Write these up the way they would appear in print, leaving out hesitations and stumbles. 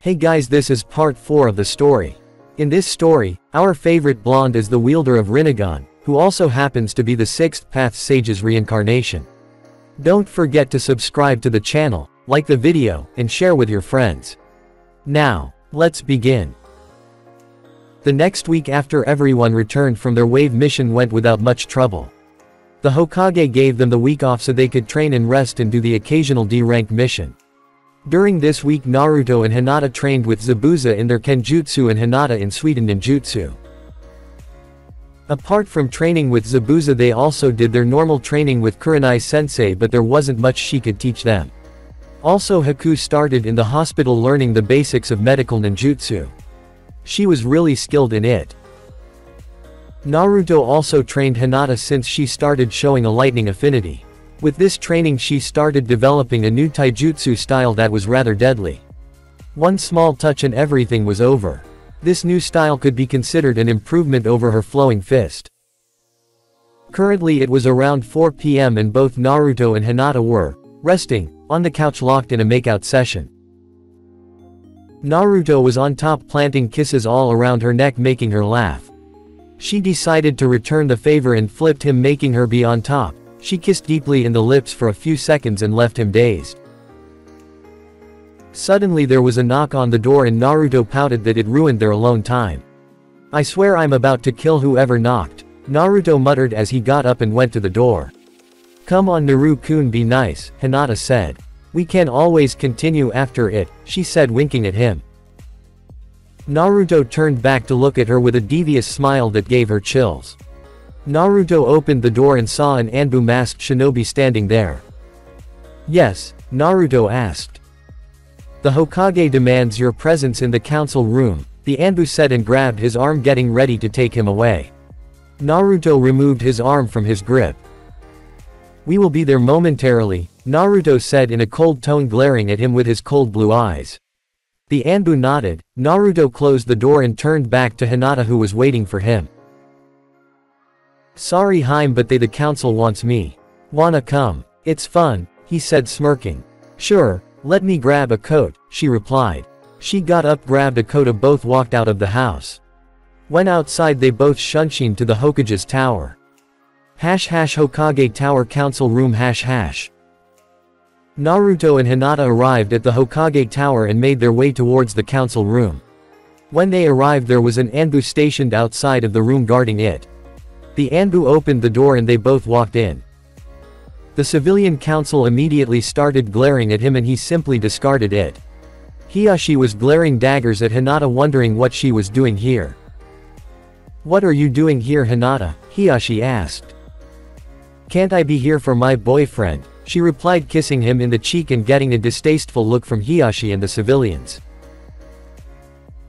Hey guys, this is part 4 of the story. In this story, our favorite blonde is the wielder of Rinnegan, who also happens to be the 6th Path Sage's reincarnation. Don't forget to subscribe to the channel, like the video, and share with your friends. Now, let's begin. The next week after everyone returned from their wave mission went without much trouble. The Hokage gave them the week off so they could train and rest and do the occasional D-rank mission. During this week Naruto and Hinata trained with Zabuza in their Kenjutsu and Hinata in Sweeten Ninjutsu. Apart from training with Zabuza they also did their normal training with Kurenai-sensei, but there wasn't much she could teach them. Also Haku started in the hospital learning the basics of medical ninjutsu. She was really skilled in it. Naruto also trained Hinata since she started showing a lightning affinity. With this training she started developing a new taijutsu style that was rather deadly. One small touch and everything was over. This new style could be considered an improvement over her flowing fist. Currently it was around 4 PM and both Naruto and Hinata were resting on the couch locked in a makeout session. Naruto was on top planting kisses all around her neck making her laugh. She decided to return the favor and flipped him making her be on top. She kissed deeply in the lips for a few seconds and left him dazed. Suddenly there was a knock on the door and Naruto pouted that it ruined their alone time. "I swear I'm about to kill whoever knocked," Naruto muttered as he got up and went to the door. "Come on Naru-kun, be nice," Hinata said. "We can always continue after it," she said winking at him. Naruto turned back to look at her with a devious smile that gave her chills. Naruto opened the door and saw an Anbu masked shinobi standing there. "Yes?" Naruto asked. "The Hokage demands your presence in the council room," the Anbu said and grabbed his arm getting ready to take him away. Naruto removed his arm from his grip. "We will be there momentarily," Naruto said in a cold tone glaring at him with his cold blue eyes. The Anbu nodded. Naruto closed the door and turned back to Hinata who was waiting for him. "Sorry Haim, but the council wants me. Wanna come? It's fun," he said smirking. "Sure, let me grab a coat," she replied. She got up, grabbed a coat, and both walked out of the house. When outside they both shunshin to the Hokage's tower. Hokage Tower Council Room Naruto and Hinata arrived at the Hokage Tower and made their way towards the council room. When they arrived there was an Anbu stationed outside of the room guarding it. The Anbu opened the door and they both walked in. The civilian council immediately started glaring at him and he simply discarded it. Hiashi was glaring daggers at Hinata wondering what she was doing here. "What are you doing here Hinata?" Hiashi asked. "Can't I be here for my boyfriend?" she replied, kissing him in the cheek and getting a distasteful look from Hiashi and the civilians.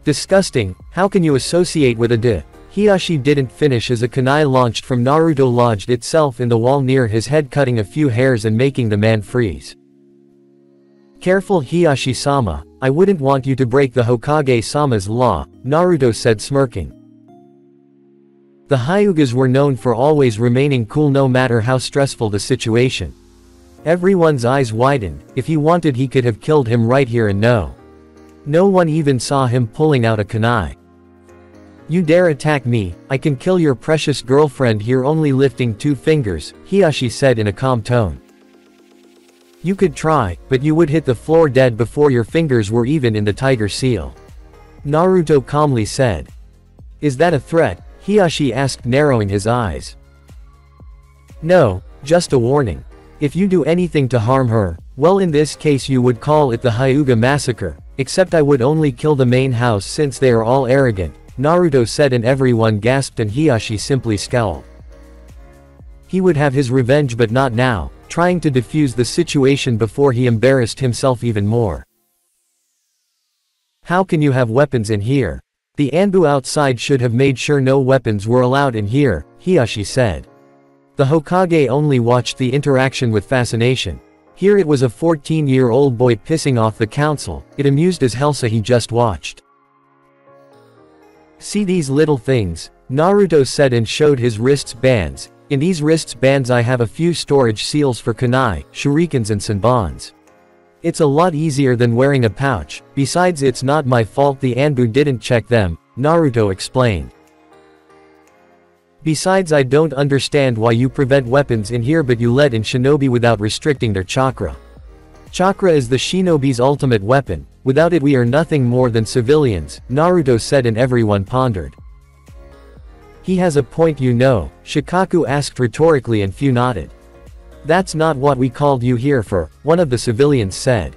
"Disgusting, how can you associate with a Hiashi didn't finish as a kunai launched from Naruto lodged itself in the wall near his head, cutting a few hairs and making the man freeze. "Careful Hiashi-sama, I wouldn't want you to break the Hokage-sama's law," Naruto said smirking. The Hyugas were known for always remaining cool no matter how stressful the situation. Everyone's eyes widened. If he wanted he could have killed him right here and no one even saw him pulling out a kunai. "You dare attack me, I can kill your precious girlfriend here only lifting 2 fingers, Hiashi said in a calm tone. "You could try, but you would hit the floor dead before your fingers were even in the tiger seal," Naruto calmly said. "Is that a threat?" Hiashi asked, narrowing his eyes. "No, just a warning. If you do anything to harm her, well in this case you would call it the Hyuga massacre, except I would only kill the main house since they are all arrogant," Naruto said and everyone gasped and Hiashi simply scowled. He would have his revenge but not now, trying to defuse the situation before he embarrassed himself even more. "How can you have weapons in here? The Anbu outside should have made sure no weapons were allowed in here," Hiashi said. The Hokage only watched the interaction with fascination. Here it was a 14-year-old boy pissing off the council, it amused as hell so he just watched. "See these little things," Naruto said and showed his wrist bands. "In these wrist bands I have a few storage seals for kunai, shurikens and senbons. It's a lot easier than wearing a pouch, besides it's not my fault the Anbu didn't check them, Naruto explained. Besides I don't understand why you prevent weapons in here but you let in shinobi without restricting their chakra. Chakra is the shinobi's ultimate weapon, without it we are nothing more than civilians, Naruto said and everyone pondered. He has a point you know, Shikaku asked rhetorically and Fu nodded. That's not what we called you here for, one of the civilians said.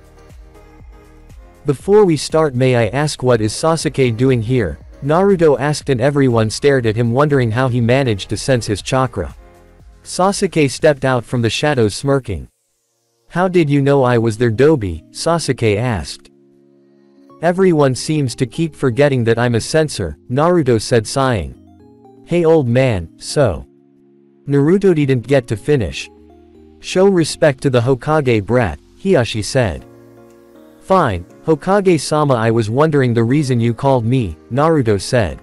Before we start may I ask what is Sasuke doing here, Naruto asked and everyone stared at him wondering how he managed to sense his chakra. Sasuke stepped out from the shadows smirking. How did you know I was there Dobi, Sasuke asked. Everyone seems to keep forgetting that I'm a censor, Naruto said sighing. Hey old man, so. Naruto didn't get to finish. Show respect to the Hokage brat, Hiashi said. Fine, Hokage-sama I was wondering the reason you called me, Naruto said.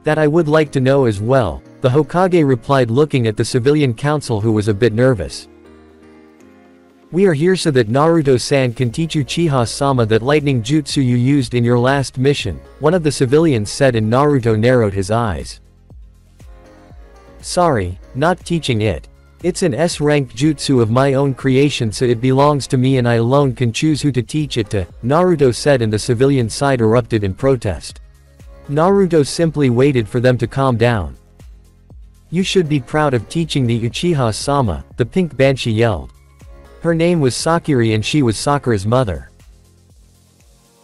That I would like to know as well, the Hokage replied looking at the civilian council who was a bit nervous. We are here so that Naruto-san can teach Uchiha-sama that lightning jutsu you used in your last mission, one of the civilians said and Naruto narrowed his eyes. Sorry, not teaching it. It's an S-rank jutsu of my own creation so it belongs to me and I alone can choose who to teach it to, Naruto said and the civilian side erupted in protest. Naruto simply waited for them to calm down. You should be proud of teaching the Uchiha-sama, the pink banshee yelled. Her name was Sakura and she was Sakura's mother.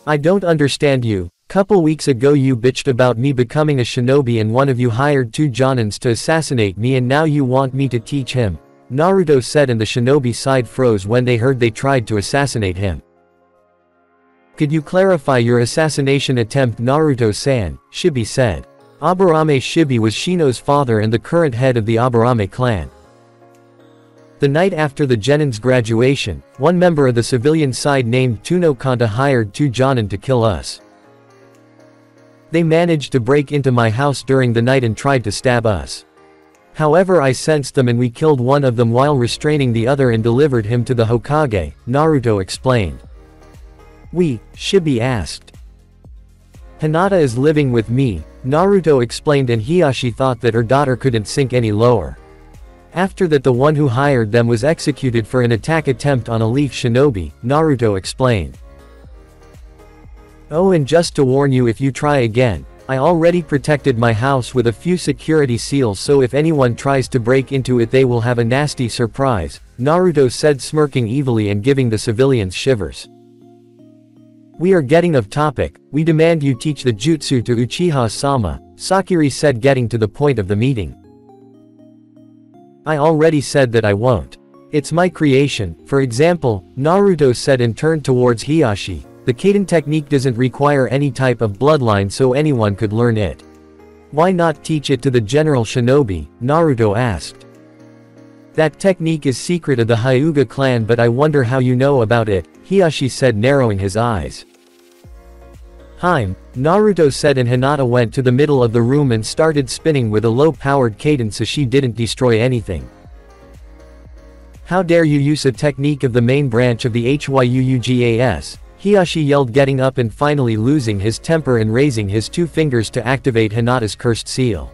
I don't understand you. Couple weeks ago you bitched about me becoming a shinobi and one of you hired 2 Jonins to assassinate me and now you want me to teach him, Naruto said and the shinobi side froze when they heard they tried to assassinate him. Could you clarify your assassination attempt Naruto-san, Shibi said. Aburame Shibi was Shino's father and the current head of the Aburame clan. The night after the Genin's graduation, one member of the civilian side named Tuno Kanta hired 2 Jonin to kill us. They managed to break into my house during the night and tried to stab us. However I sensed them and we killed one of them while restraining the other and delivered him to the Hokage, Naruto explained. Shibi asked. Hinata is living with me, Naruto explained and Hiashi thought that her daughter couldn't sink any lower. After that the one who hired them was executed for an attack attempt on a leaf shinobi, Naruto explained. Oh and just to warn you if you try again, I already protected my house with a few security seals so if anyone tries to break into it they will have a nasty surprise, Naruto said smirking evilly and giving the civilians shivers. We are getting off topic, we demand you teach the jutsu to Uchiha-sama, Sakura said getting to the point of the meeting. I already said that I won't. It's my creation, for example, Naruto said and turned towards Hiashi. The Kaden technique doesn't require any type of bloodline so anyone could learn it. Why not teach it to the general shinobi, Naruto asked. That technique is secret of the Hyuga clan but I wonder how you know about it, Hiashi said narrowing his eyes. Naruto said and Hinata went to the middle of the room and started spinning with a low-powered cadence so she didn't destroy anything. How dare you use a technique of the main branch of the Hyuugas, Hiashi yelled getting up and finally losing his temper and raising his 2 fingers to activate Hinata's cursed seal.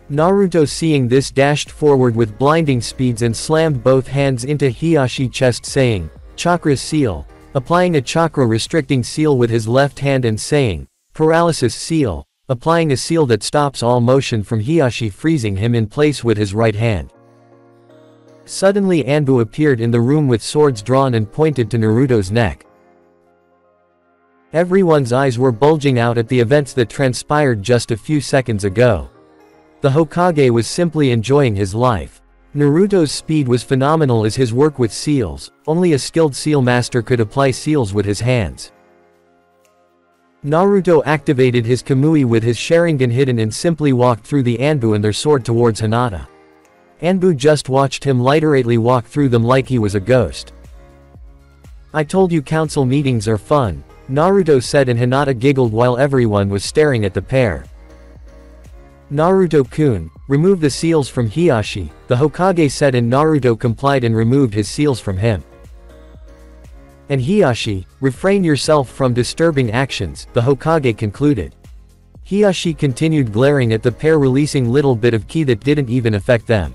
Naruto seeing this dashed forward with blinding speeds and slammed both hands into Hiyashi's chest saying, Chakra seal, applying a chakra restricting seal with his left hand and saying, Paralysis seal, applying a seal that stops all motion from Hiashi freezing him in place with his right hand. Suddenly Anbu appeared in the room with swords drawn and pointed to Naruto's neck. Everyone's eyes were bulging out at the events that transpired just a few seconds ago. The Hokage was simply enjoying his life. Naruto's speed was phenomenal as his work with seals, only a skilled seal master could apply seals with his hands. Naruto activated his Kamui with his Sharingan hidden and simply walked through the Anbu and their sword towards Hinata. Anbu just watched him lightly walk through them like he was a ghost. I told you council meetings are fun, Naruto said and Hinata giggled while everyone was staring at the pair. Naruto-kun, remove the seals from Hiashi, the Hokage said, and Naruto complied and removed his seals from him. And Hiashi, refrain yourself from disturbing actions, the Hokage concluded. Hiashi continued glaring at the pair, releasing little bit of ki that didn't even affect them.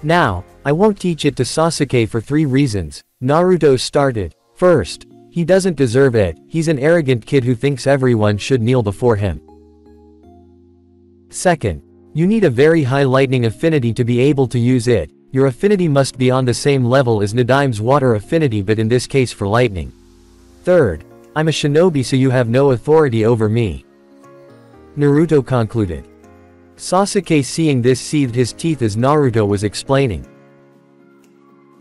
Now, I won't teach it to Sasuke for 3 reasons, Naruto started. First, he doesn't deserve it, he's an arrogant kid who thinks everyone should kneel before him. Second, you need a very high lightning affinity to be able to use it, your affinity must be on the same level as Nadime's water affinity, but in this case for lightning. Third, I'm a shinobi, so you have no authority over me. Naruto concluded. Sasuke, seeing this, seethed his teeth as Naruto was explaining.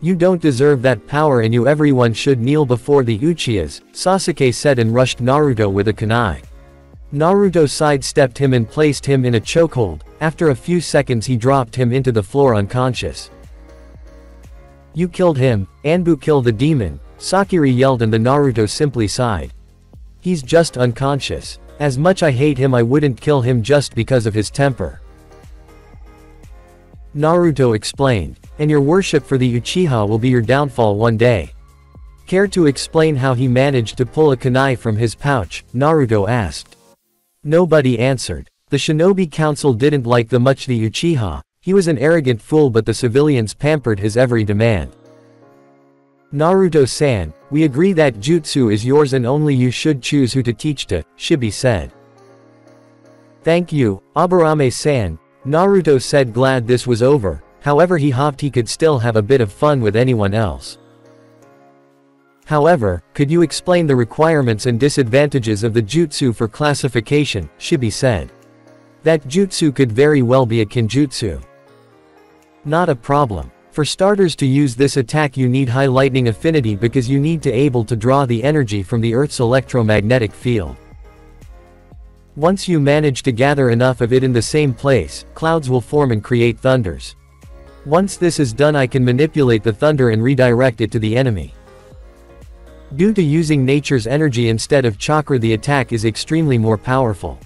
You don't deserve that power, and everyone should kneel before the Uchihas, Sasuke said, and rushed Naruto with a kunai. Naruto sidestepped him and placed him in a chokehold. After a few seconds he dropped him into the floor unconscious. You killed him, Anbu, kill the demon, Sakiri yelled, and the Naruto simply sighed. He's just unconscious. As much I hate him, I wouldn't kill him just because of his temper. Naruto explained. And your worship for the Uchiha will be your downfall one day. Care to explain how he managed to pull a kunai from his pouch, Naruto asked. Nobody answered. The Shinobi Council didn't like much the Uchiha, he was an arrogant fool, but the civilians pampered his every demand. Naruto-san, we agree that jutsu is yours and only you should choose who to teach to, Shibi said. Thank you, Aburame-san, Naruto said, glad this was over, however he hoped he could still have a bit of fun with anyone else. However, could you explain the requirements and disadvantages of the jutsu for classification, Shibi said. That jutsu could very well be a kinjutsu. Not a problem. For starters, to use this attack you need high lightning affinity because you need to able to draw the energy from the Earth's electromagnetic field. Once you manage to gather enough of it in the same place, clouds will form and create thunders. Once this is done, I can manipulate the thunder and redirect it to the enemy. Due to using nature's energy instead of chakra, the attack is extremely more powerful.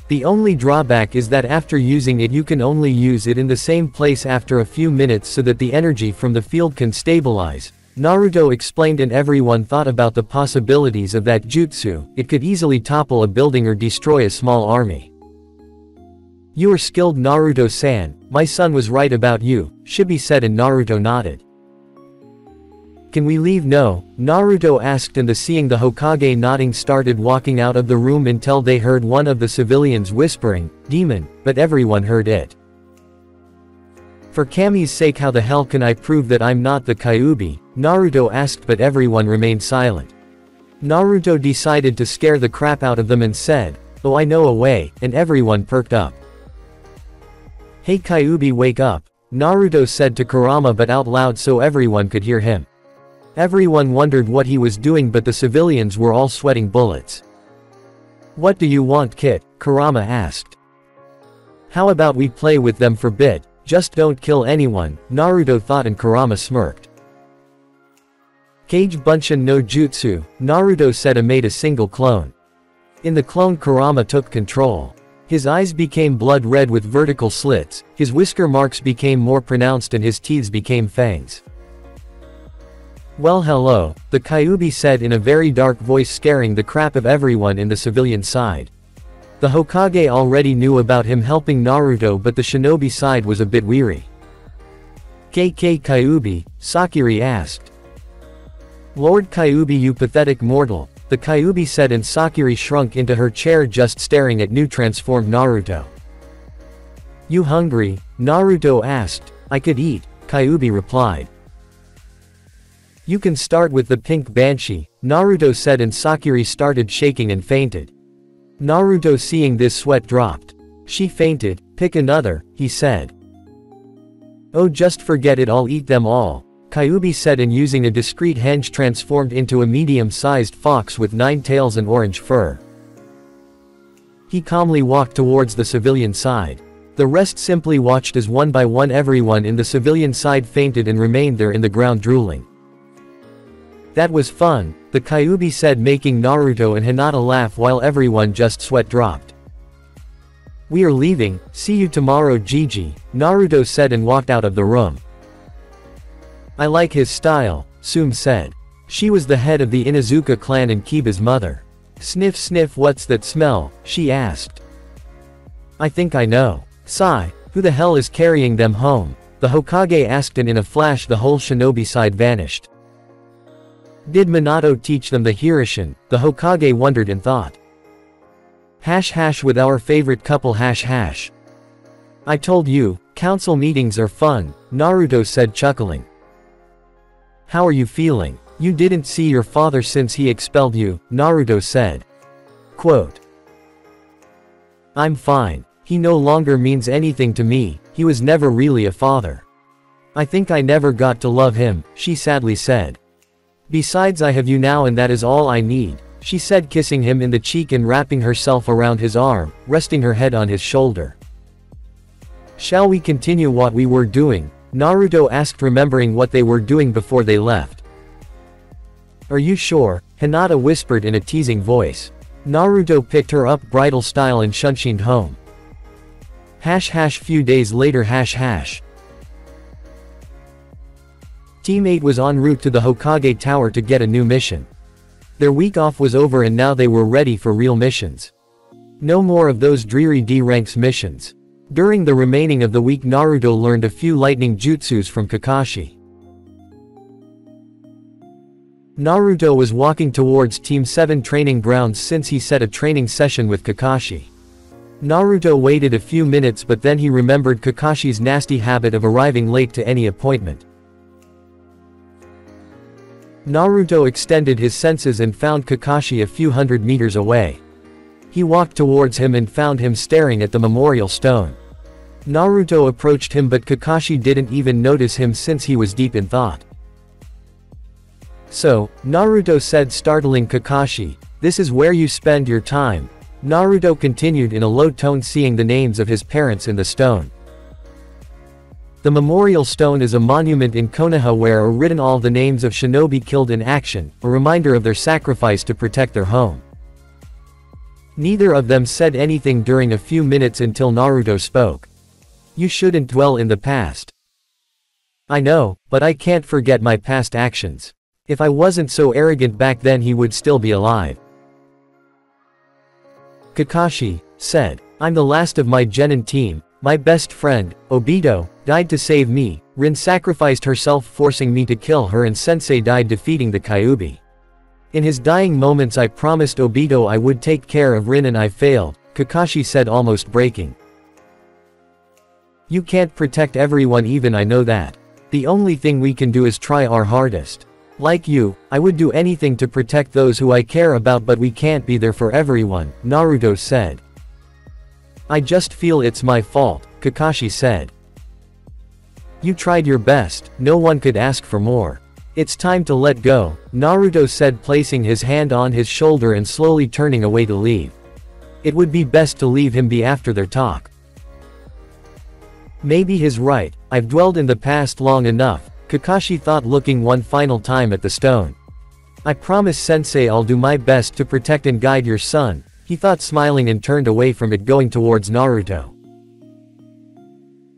The only drawback is that after using it you can only use it in the same place after a few minutes so that the energy from the field can stabilize, Naruto explained, and everyone thought about the possibilities of that jutsu. It could easily topple a building or destroy a small army. You are skilled, Naruto-san, my son was right about you, Shibi said, and Naruto nodded. Can we leave? No, Naruto asked, and seeing the Hokage nodding started walking out of the room until they heard one of the civilians whispering, demon, but everyone heard it. For Kami's sake, how the hell can I prove that I'm not the Kyuubi? Naruto asked, but everyone remained silent. Naruto decided to scare the crap out of them and said, oh, I know a way, and everyone perked up. Hey Kyuubi, wake up, Naruto said to Kurama, but out loud so everyone could hear him. Everyone wondered what he was doing, but the civilians were all sweating bullets. What do you want, Kit? Kurama asked. How about we play with them for a bit, just don't kill anyone, Naruto thought, and Kurama smirked. Kage Bunshin no Jutsu, Naruto said, and made a single clone. In the clone, Kurama took control. His eyes became blood red with vertical slits, his whisker marks became more pronounced, and his teeth became fangs. Well, hello, the Kyuubi said in a very dark voice, scaring the crap of everyone in the civilian side. The Hokage already knew about him helping Naruto, but the shinobi side was a bit weary. KK Kyuubi, Sakiri asked. Lord Kyuubi, you pathetic mortal, the Kyuubi said, and Sakiri shrunk into her chair just staring at new transformed Naruto. You hungry? Naruto asked. I could eat, Kyuubi replied. You can start with the pink banshee, Naruto said, and Sakiri started shaking and fainted. Naruto, seeing this, sweat dropped. She fainted, pick another, he said. Oh, just forget it, I'll eat them all, Kyuubi said, and using a discreet henge transformed into a medium-sized fox with 9 tails and orange fur. He calmly walked towards the civilian side. The rest simply watched as one by one everyone in the civilian side fainted and remained there in the ground drooling. That was fun, the Kyuubi said, making Naruto and Hinata laugh while everyone just sweat dropped. We are leaving, see you tomorrow Gigi, Naruto said and walked out of the room. I like his style, Sume said. She was the head of the Inuzuka clan and Kiba's mother. Sniff sniff, what's that smell, she asked. I think I know. Sigh, who the hell is carrying them home? The Hokage asked, and in a flash the whole shinobi side vanished. Did Minato teach them the Hirishin? The Hokage wondered and thought. # with our favorite couple ##. I told you, council meetings are fun, Naruto said chuckling. How are you feeling? You didn't see your father since he expelled you, Naruto said. Quote. I'm fine. He no longer means anything to me, he was never really a father. I think I never got to love him, she sadly said. Besides, I have you now and that is all I need, she said, kissing him in the cheek and wrapping herself around his arm, resting her head on his shoulder. Shall we continue what we were doing? Naruto asked, remembering what they were doing before they left. Are you sure? Hinata whispered in a teasing voice. Naruto picked her up bridal style and shunshined home. # few days later ##. Team 8 was en route to the Hokage Tower to get a new mission. Their week off was over and now they were ready for real missions. No more of those dreary D-ranks missions. During the remaining of the week, Naruto learned a few lightning jutsus from Kakashi. Naruto was walking towards Team 7 training grounds since he set a training session with Kakashi. Naruto waited a few minutes, but then he remembered Kakashi's nasty habit of arriving late to any appointment. Naruto extended his senses and found Kakashi a few hundred meters away. He walked towards him and found him staring at the memorial stone. Naruto approached him, but Kakashi didn't even notice him since he was deep in thought. So, Naruto said, startling Kakashi, this is where you spend your time? Naruto continued in a low tone, seeing the names of his parents in the stone. The memorial stone is a monument in Konoha where are written all the names of shinobi killed in action, a reminder of their sacrifice to protect their home. Neither of them said anything during a few minutes until Naruto spoke. You shouldn't dwell in the past. I know, but I can't forget my past actions. If I wasn't so arrogant back then, he would still be alive. Kakashi said, I'm the last of my genin team. My best friend, Obito, died to save me. Rin sacrificed herself forcing me to kill her, and Sensei died defeating the Kyuubi. In his dying moments I promised Obito I would take care of Rin and I failed, Kakashi said, almost breaking. You can't protect everyone, even I know that. The only thing we can do is try our hardest. Like you, I would do anything to protect those who I care about, but we can't be there for everyone, Naruto said. I just feel it's my fault, Kakashi said. You tried your best, no one could ask for more. It's time to let go, Naruto said, placing his hand on his shoulder and slowly turning away to leave. It would be best to leave him be after their talk. Maybe he's right, I've dwelled in the past long enough, Kakashi thought, looking one final time at the stone. I promise Sensei I'll do my best to protect and guide your son, he thought, smiling, and turned away from it, going towards Naruto.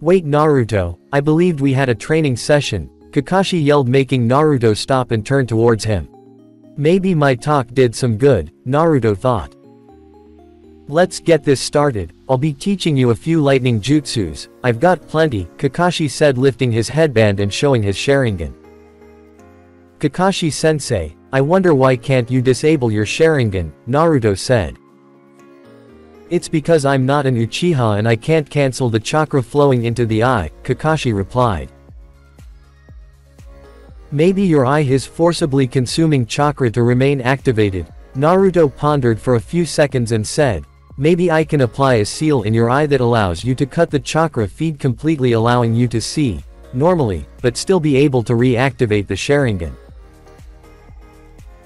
Wait Naruto, I believed we had a training session, Kakashi yelled, making Naruto stop and turn towards him. Maybe my talk did some good, Naruto thought. Let's get this started, I'll be teaching you a few lightning jutsus, I've got plenty, Kakashi said, lifting his headband and showing his Sharingan. Kakashi sensei, I wonder why can't you disable your Sharingan, Naruto said. It's because I'm not an Uchiha and I can't cancel the chakra flowing into the eye, Kakashi replied. Maybe your eye is forcibly consuming chakra to remain activated, Naruto pondered for a few seconds and said, maybe I can apply a seal in your eye that allows you to cut the chakra feed completely, allowing you to see normally, but still be able to reactivate the Sharingan.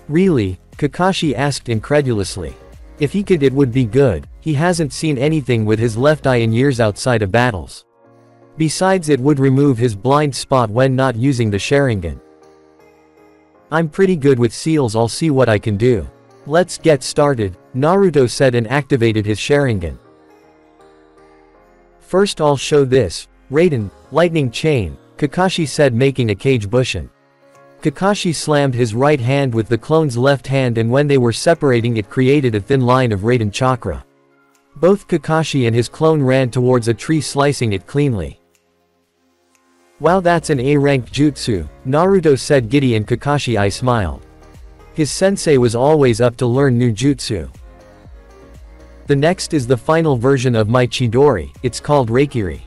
Really? Kakashi asked incredulously. If he could, it would be good. He hasn't seen anything with his left eye in years outside of battles. Besides, it would remove his blind spot when not using the Sharingan. I'm pretty good with seals, I'll see what I can do. Let's get started, Naruto said and activated his Sharingan. First I'll show this, Raiden, lightning chain, Kakashi said, making a cage bushin. Kakashi slammed his right hand with the clone's left hand, and when they were separating it created a thin line of Raiden chakra. Both Kakashi and his clone ran towards a tree, slicing it cleanly. Wow, that's an A-rank jutsu, Naruto said giddy, and Kakashi I smiled. His sensei was always up to learn new jutsu. The next is the final version of my Chidori, it's called Rakiri.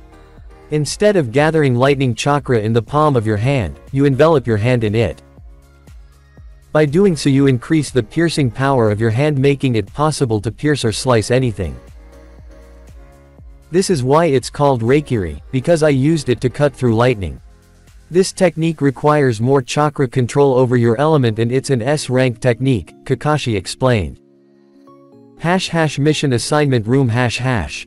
Instead of gathering lightning chakra in the palm of your hand, you envelop your hand in it. By doing so you increase the piercing power of your hand, making it possible to pierce or slice anything. This is why it's called Rakiri, because I used it to cut through lightning. This technique requires more chakra control over your element, and it's an S-rank technique, Kakashi explained. # mission assignment room #.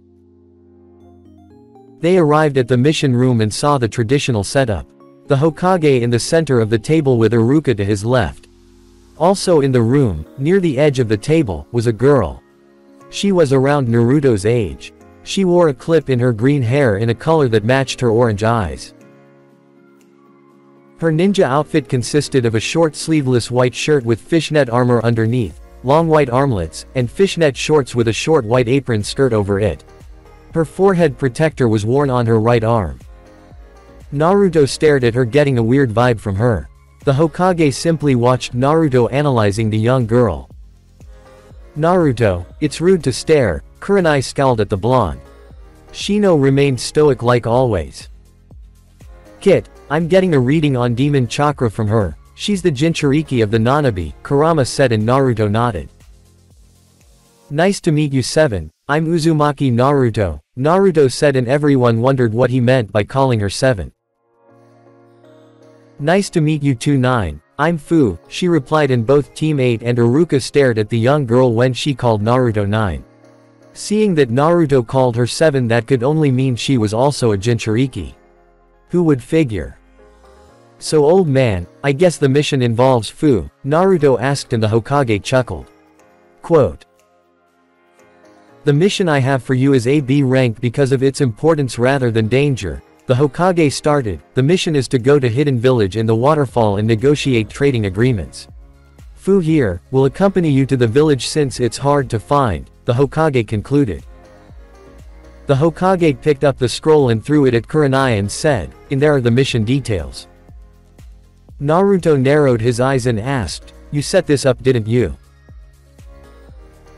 They arrived at the mission room and saw the traditional setup. The Hokage in the center of the table with Iruka to his left. Also in the room, near the edge of the table, was a girl. She was around Naruto's age. She wore a clip in her green hair in a color that matched her orange eyes. Her ninja outfit consisted of a short sleeveless white shirt with fishnet armor underneath, long white armlets, and fishnet shorts with a short white apron skirt over it. Her forehead protector was worn on her right arm. Naruto stared at her, getting a weird vibe from her. The Hokage simply watched Naruto analyzing the young girl. Naruto, it's rude to stare, Kurenai scowled at the blonde. Shino remained stoic like always. Kit, I'm getting a reading on demon chakra from her. She's the Jinchuriki of the Nanabi, Kurama said, and Naruto nodded. Nice to meet you 7, I'm Uzumaki Naruto, Naruto said, and everyone wondered what he meant by calling her 7. Nice to meet you 2-9, I'm Fu, she replied, and both Team 8 and Iruka stared at the young girl when she called Naruto 9. Seeing that Naruto called her 7, that could only mean she was also a Jinchuriki. Who would figure? So old man, I guess the mission involves Fu, Naruto asked, and the Hokage chuckled. Quote, the mission I have for you is AB rank because of its importance rather than danger. The Hokage started, the mission is to go to Hidden Village in the waterfall and negotiate trading agreements. Fu here, will accompany you to the village since it's hard to find, the Hokage concluded. The Hokage picked up the scroll and threw it at Kurenai and said, in there are the mission details. Naruto narrowed his eyes and asked, you set this up, didn't you?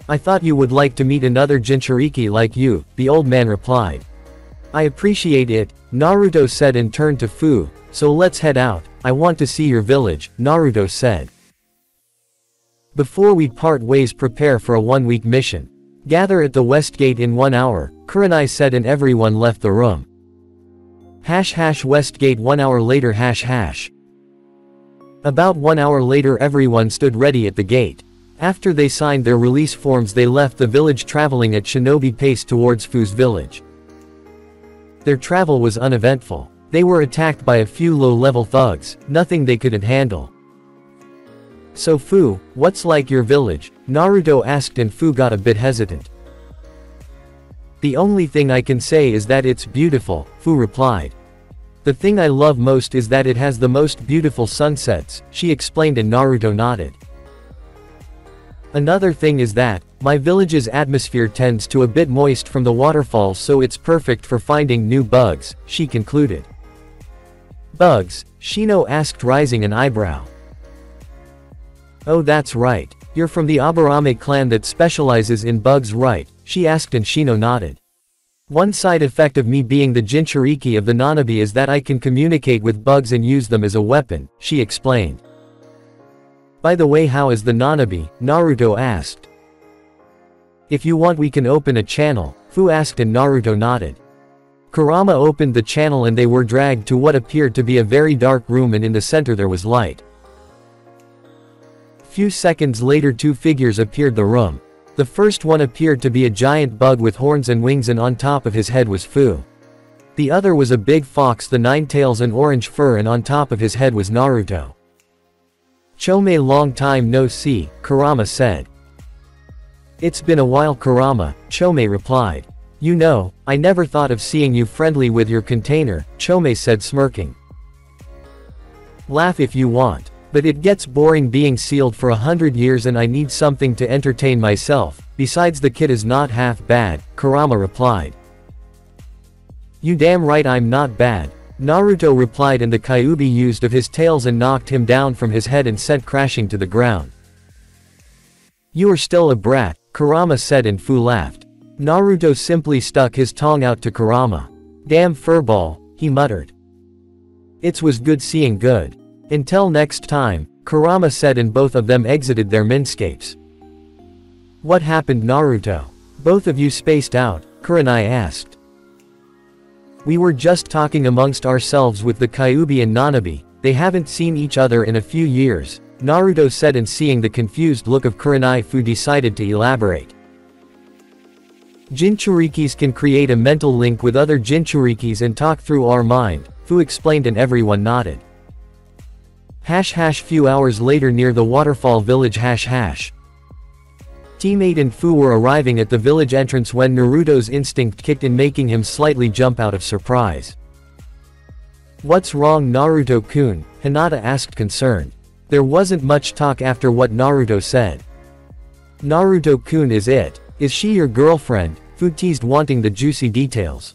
I thought you would like to meet another Jinchuriki like you, the old man replied. I appreciate it, Naruto said, and turned to Fu, so let's head out, I want to see your village, Naruto said. Before we part ways, prepare for a 1-week mission. Gather at the West Gate in 1 hour, Kurenai said, and everyone left the room. # West Gate 1 hour later #. About 1 hour later everyone stood ready at the gate. After they signed their release forms they left the village, traveling at shinobi pace towards Fu's village. Their travel was uneventful. They were attacked by a few low-level thugs, nothing they couldn't handle. So Fu, what's like your village? Naruto asked, and Fu got a bit hesitant. The only thing I can say is that it's beautiful, Fu replied. The thing I love most is that it has the most beautiful sunsets, she explained, and Naruto nodded. Another thing is that, my village's atmosphere tends to a bit moist from the waterfall, so it's perfect for finding new bugs, she concluded. Bugs? Shino asked, raising an eyebrow. Oh, that's right. You're from the Aburame clan that specializes in bugs, right? She asked, and Shino nodded. One side effect of me being the Jinchuriki of the Nanabi is that I can communicate with bugs and use them as a weapon, she explained. By the way, how is the Nanabi? Naruto asked. If you want we can open a channel, Fu asked, and Naruto nodded. Kurama opened the channel and they were dragged to what appeared to be a very dark room, and in the center there was light. Few seconds later 2 figures appeared the room. The first one appeared to be a giant bug with horns and wings, and on top of his head was Fu. The other was a big fox, the 9 tails and orange fur, and on top of his head was Naruto. Chome, long time no see, Kurama said. It's been a while, Kurama, Chome replied. You know, I never thought of seeing you friendly with your container, Chome said smirking. Laugh if you want. But it gets boring being sealed for 100 years and I need something to entertain myself, besides the kid is not half bad, Kurama replied. You damn right I'm not bad, Naruto replied, and the Kyuubi used of his tails and knocked him down from his head and sent crashing to the ground. You are still a brat, Kurama said, and Fu laughed. Naruto simply stuck his tongue out to Kurama. Damn furball, he muttered. It was good seeing good. Until next time, Kurama said, and both of them exited their minscapes. What happened, Naruto? Both of you spaced out, Kurenai asked. We were just talking amongst ourselves with the Kyuubi and Nanabi, they haven't seen each other in a few years, Naruto said, and seeing the confused look of Kurenai, Fu decided to elaborate. Jinchurikis can create a mental link with other Jinchurikis and talk through our mind, Fu explained, and everyone nodded. Few hours later near the Waterfall village. Teammate and Fu were arriving at the village entrance when Naruto's instinct kicked in, making him slightly jump out of surprise. What's wrong, Naruto-kun? Hinata asked, concerned. There wasn't much talk after what Naruto said. Naruto-kun, is she your girlfriend? Fu teased, wanting the juicy details.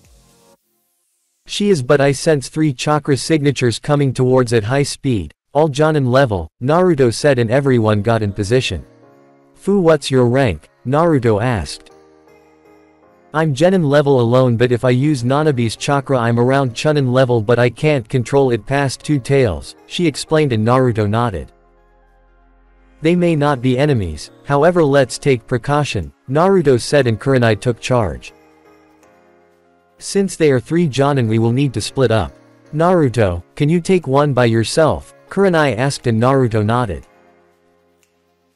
She is, but I sense 3 chakra signatures coming towards at high speed. All Jonin level, Naruto said, and everyone got in position. Fu, what's your rank? Naruto asked. I'm Genin level alone, but if I use Nanabi's chakra I'm around Chunin level, but I can't control it past 2 tails, she explained, and Naruto nodded. They may not be enemies, however let's take precaution, Naruto said, and Kurenai took charge. Since they are 3 Jonin we will need to split up. Naruto, can you take one by yourself? Kurenai asked, and Naruto nodded.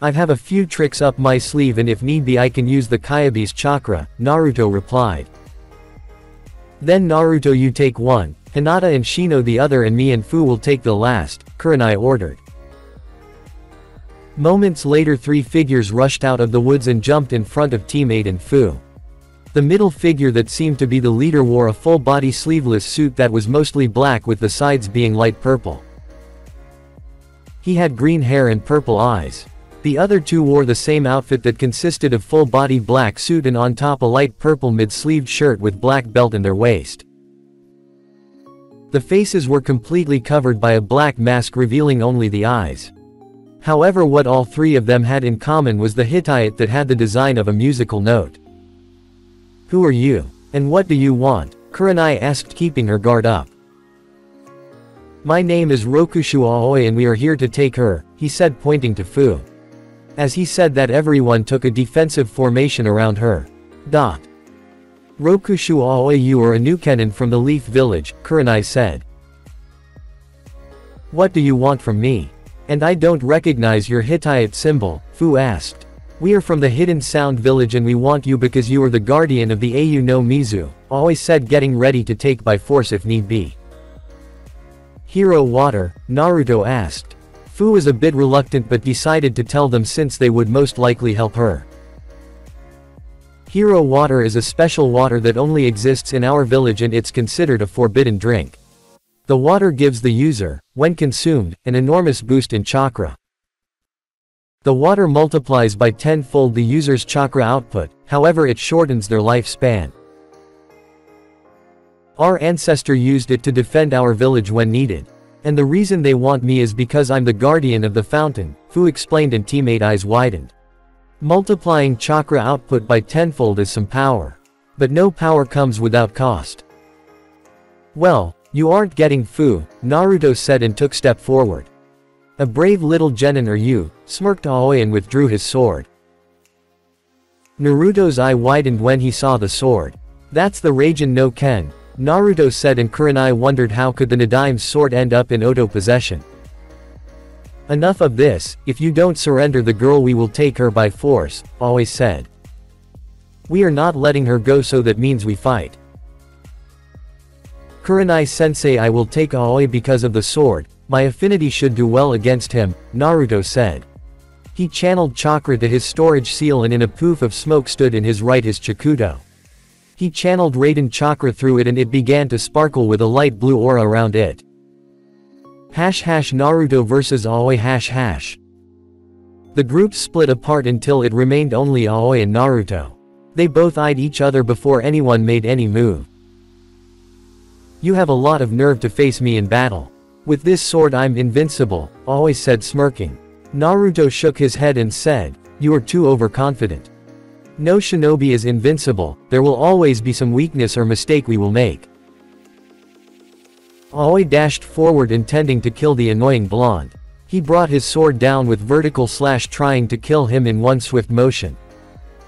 I have a few tricks up my sleeve and if need be I can use the Kyuubi's chakra, Naruto replied. Then Naruto, you take one, Hinata and Shino the other, and me and Fu will take the last, Kurenai ordered. Moments later 3 figures rushed out of the woods and jumped in front of teammate and Fu. The middle figure that seemed to be the leader wore a full-body sleeveless suit that was mostly black with the sides being light purple. He had green hair and purple eyes. The other 2 wore the same outfit that consisted of full-body black suit and on top a light purple mid-sleeved shirt with black belt in their waist. The faces were completely covered by a black mask revealing only the eyes. However, what all 3 of them had in common was the Hittite that had the design of a musical note. Who are you? And what do you want? Kurenai asked, keeping her guard up. My name is Rokushu Aoi and we are here to take her, he said, pointing to Fu. As he said that, everyone took a defensive formation around her. Rokushu Aoi, you are a new Kenin from the Leaf Village, Kurenai said. What do you want from me? And I don't recognize your Hittite symbol, Fu asked. We are from the Hidden Sound Village and we want you because you are the guardian of the Au no Mizu, Aoi said, getting ready to take by force if need be. Hero Water? Naruto asked. Fu was a bit reluctant but decided to tell them since they would most likely help her. Hero Water is a special water that only exists in our village and it's considered a forbidden drink. The water gives the user, when consumed, an enormous boost in chakra. The water multiplies by 10-fold the user's chakra output, however it shortens their lifespan. Our ancestor used it to defend our village when needed. And the reason they want me is because I'm the guardian of the fountain, Fu explained, and teammate eyes widened. Multiplying chakra output by 10-fold is some power. But no power comes without cost. Well, you aren't getting Fu, Naruto said and took step forward. A brave little genin are you, smirked Aoi and withdrew his sword. Naruto's eye widened when he saw the sword. That's the Raijin no Ken, Naruto said, and Kurenai wondered how could the Nadime's sword end up in Oto possession. Enough of this, if you don't surrender the girl we will take her by force, Aoi said. We are not letting her go, so that means we fight. Kurenai-sensei, I will take Aoi because of the sword, my affinity should do well against him, Naruto said. He channeled chakra to his storage seal and in a poof of smoke stood in his right his Chikuto. He channeled Raiden chakra through it and it began to sparkle with a light blue aura around it. Naruto vs Aoi. The group split apart until it remained only Aoi and Naruto. They both eyed each other before anyone made any move. You have a lot of nerve to face me in battle. With this sword I'm invincible, Aoi said smirking. Naruto shook his head and said, you are too overconfident. No shinobi is invincible, there will always be some weakness or mistake we will make. Aoi dashed forward intending to kill the annoying blonde. He brought his sword down with vertical slash trying to kill him in one swift motion.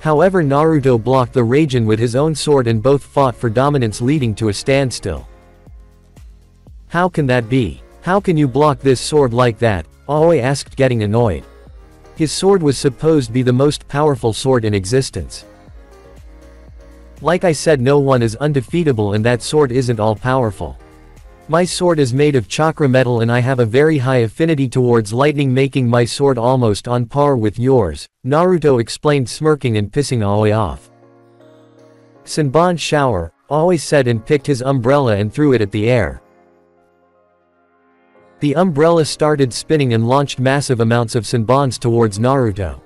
However, Naruto blocked the Raijin with his own sword and both fought for dominance, leading to a standstill. How can that be? How can you block this sword like that? Aoi asked, getting annoyed. His sword was supposed to be the most powerful sword in existence. Like I said, no one is undefeatable and that sword isn't all powerful. My sword is made of chakra metal and I have a very high affinity towards lightning, making my sword almost on par with yours, Naruto explained, smirking and pissing Aoi off. Senbon shower, Aoi said and picked his umbrella and threw it at the air. The umbrella started spinning and launched massive amounts of senbons towards Naruto.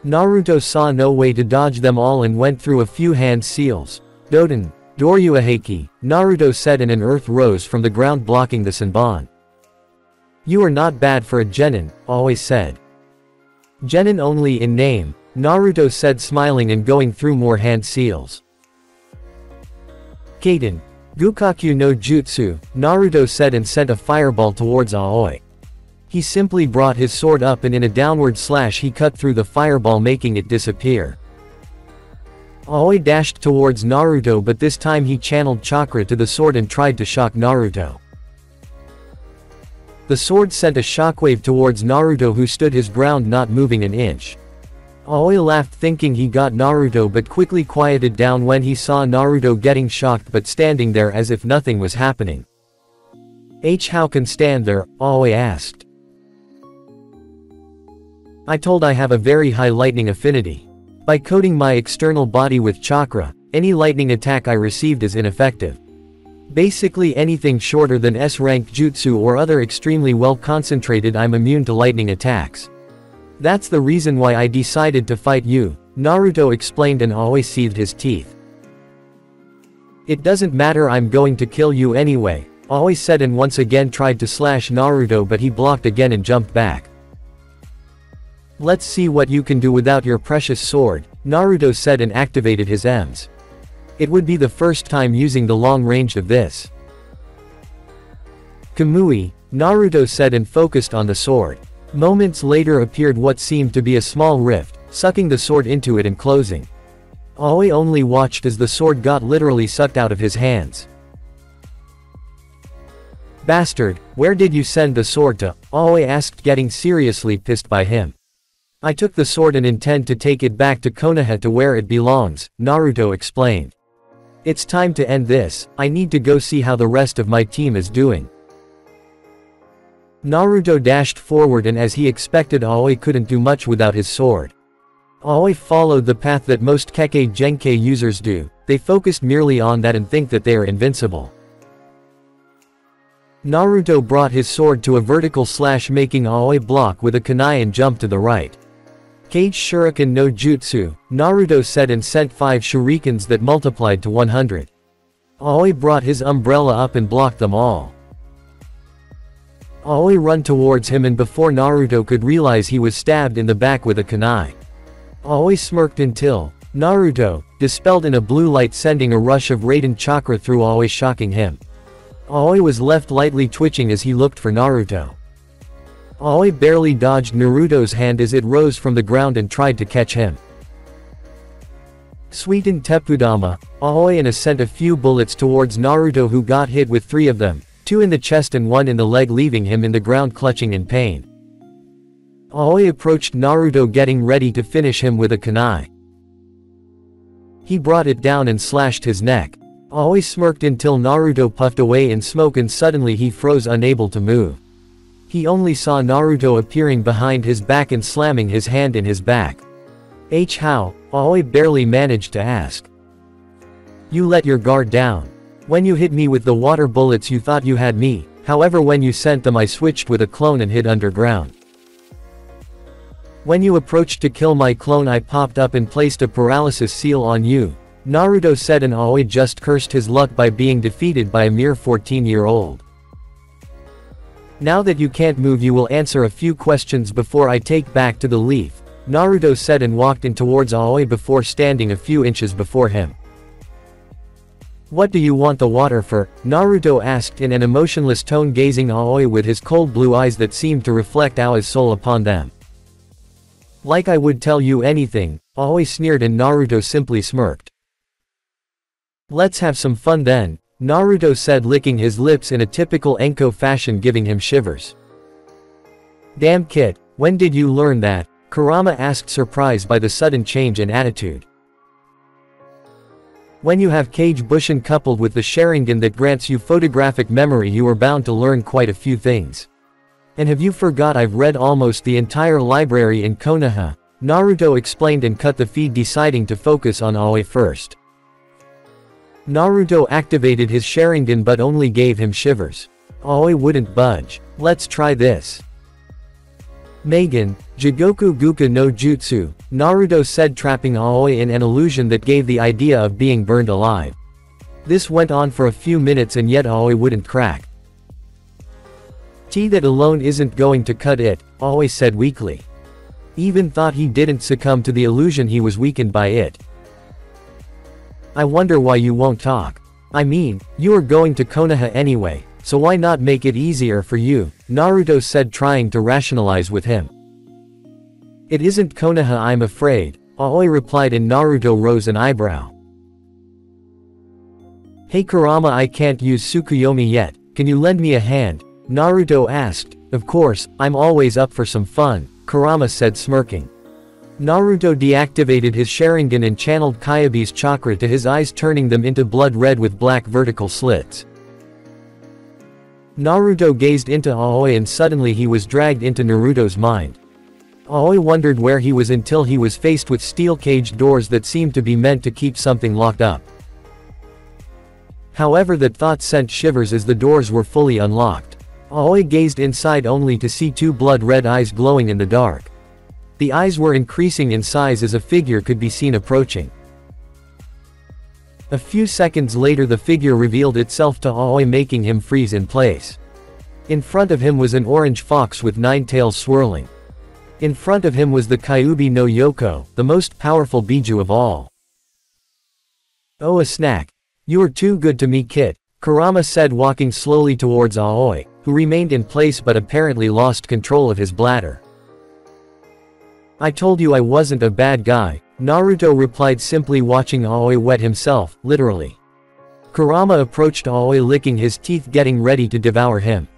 Naruto saw no way to dodge them all and went through a few hand seals. Doden, Doryuaheki, Naruto said, and an earth rose from the ground blocking the senbon. You are not bad for a genin, Aoi said. Genin only in name, Naruto said, smiling and going through more hand seals. Kaden, Gukaku no Jutsu, Naruto said and sent a fireball towards Aoi. He simply brought his sword up and in a downward slash he cut through the fireball, making it disappear. Aoi dashed towards Naruto, but this time he channeled chakra to the sword and tried to shock Naruto. The sword sent a shockwave towards Naruto, who stood his ground, not moving an inch. Aoi laughed thinking he got Naruto, but quickly quieted down when he saw Naruto getting shocked but standing there as if nothing was happening. How can stand there? Aoi asked. I told I have a very high lightning affinity. By coating my external body with chakra, any lightning attack I received is ineffective. Basically anything shorter than S-rank jutsu or other extremely well concentrated, I'm immune to lightning attacks. That's the reason why I decided to fight you, Naruto explained, and Aoi seethed his teeth. It doesn't matter, I'm going to kill you anyway, Aoi said and once again tried to slash Naruto, but he blocked again and jumped back. Let's see what you can do without your precious sword, Naruto said and activated his Ms. It would be the first time using the long range of this. Kamui, Naruto said and focused on the sword. Moments later appeared what seemed to be a small rift, sucking the sword into it and closing. Aoi only watched as the sword got literally sucked out of his hands. Bastard, where did you send the sword to? Aoi asked, getting seriously pissed by him. I took the sword and intend to take it back to Konoha to where it belongs, Naruto explained. It's time to end this, I need to go see how the rest of my team is doing. Naruto dashed forward and as he expected, Aoi couldn't do much without his sword. Aoi followed the path that most Kekkei Genkai users do, they focused merely on that and think that they are invincible. Naruto brought his sword to a vertical slash, making Aoi block with a kunai and jump to the right. Kage Shuriken no Jutsu, Naruto said and sent 5 shurikens that multiplied to 100. Aoi brought his umbrella up and blocked them all. Aoi ran towards him and before Naruto could realize, he was stabbed in the back with a kunai. Aoi smirked until Naruto dispelled in a blue light, sending a rush of Raiden chakra through Aoi, shocking him. Aoi was left lightly twitching as he looked for Naruto. Aoi barely dodged Naruto's hand as it rose from the ground and tried to catch him. Sweetened Tepudama, Aoi and sent a few bullets towards Naruto, who got hit with 3 of them, 2 in the chest and 1 in the leg, leaving him in the ground clutching in pain. Aoi approached Naruto, getting ready to finish him with a kunai. He brought it down and slashed his neck. Aoi smirked until Naruto puffed away in smoke and suddenly he froze, unable to move. He only saw Naruto appearing behind his back and slamming his hand in his back. How? Aoi barely managed to ask. You let your guard down. When you hit me with the water bullets you thought you had me, however when you sent them I switched with a clone and hid underground. When you approached to kill my clone I popped up and placed a paralysis seal on you, Naruto said, and Aoi just cursed his luck by being defeated by a mere 14-year-old. Now that you can't move you will answer a few questions before I take back to the leaf, Naruto said and walked in towards Aoi before standing a few inches before him. What do you want the water for? Naruto asked in an emotionless tone, gazing Aoi with his cold blue eyes that seemed to reflect Aoi's soul upon them. Like I would tell you anything, Aoi sneered and Naruto simply smirked. Let's have some fun then, Naruto said, licking his lips in a typical Enko fashion, giving him shivers. Damn kid, when did you learn that? Kurama asked, surprised by the sudden change in attitude. When you have Kage Bushin coupled with the Sharingan that grants you photographic memory you are bound to learn quite a few things. And have you forgot I've read almost the entire library in Konoha? Naruto explained and cut the feed, deciding to focus on Aoi first. Naruto activated his Sharingan but only gave him shivers. Aoi wouldn't budge. Let's try this. Megan, Jigoku Guka no Jutsu, Naruto said, trapping Aoi in an illusion that gave the idea of being burned alive. This went on for a few minutes and yet Aoi wouldn't crack. That alone isn't going to cut it, Aoi said weakly. Even thought he didn't succumb to the illusion, he was weakened by it. I wonder why you won't talk. I mean, you are going to Konoha anyway, so why not make it easier for you, Naruto said, trying to rationalize with him. It isn't Konoha I'm afraid, Aoi replied, and Naruto rose an eyebrow. Hey Kurama, I can't use Tsukuyomi yet, can you lend me a hand? Naruto asked. Of course, I'm always up for some fun, Kurama said, smirking. Naruto deactivated his Sharingan and channeled Kyabe's chakra to his eyes, turning them into blood red with black vertical slits. Naruto gazed into Aoi and suddenly he was dragged into Naruto's mind. Aoi wondered where he was until he was faced with steel-caged doors that seemed to be meant to keep something locked up. However, that thought sent shivers as the doors were fully unlocked. Aoi gazed inside only to see two blood-red eyes glowing in the dark. The eyes were increasing in size as a figure could be seen approaching. A few seconds later the figure revealed itself to Aoi, making him freeze in place. In front of him was an orange fox with 9 tails swirling. In front of him was the Kyuubi no Yoko, the most powerful Biju of all. Oh, a snack. You are too good to me, kid, Kurama said, walking slowly towards Aoi, who remained in place but apparently lost control of his bladder. I told you I wasn't a bad guy, Naruto replied, simply watching Aoi wet himself, literally. Kurama approached Aoi, licking his teeth, getting ready to devour him.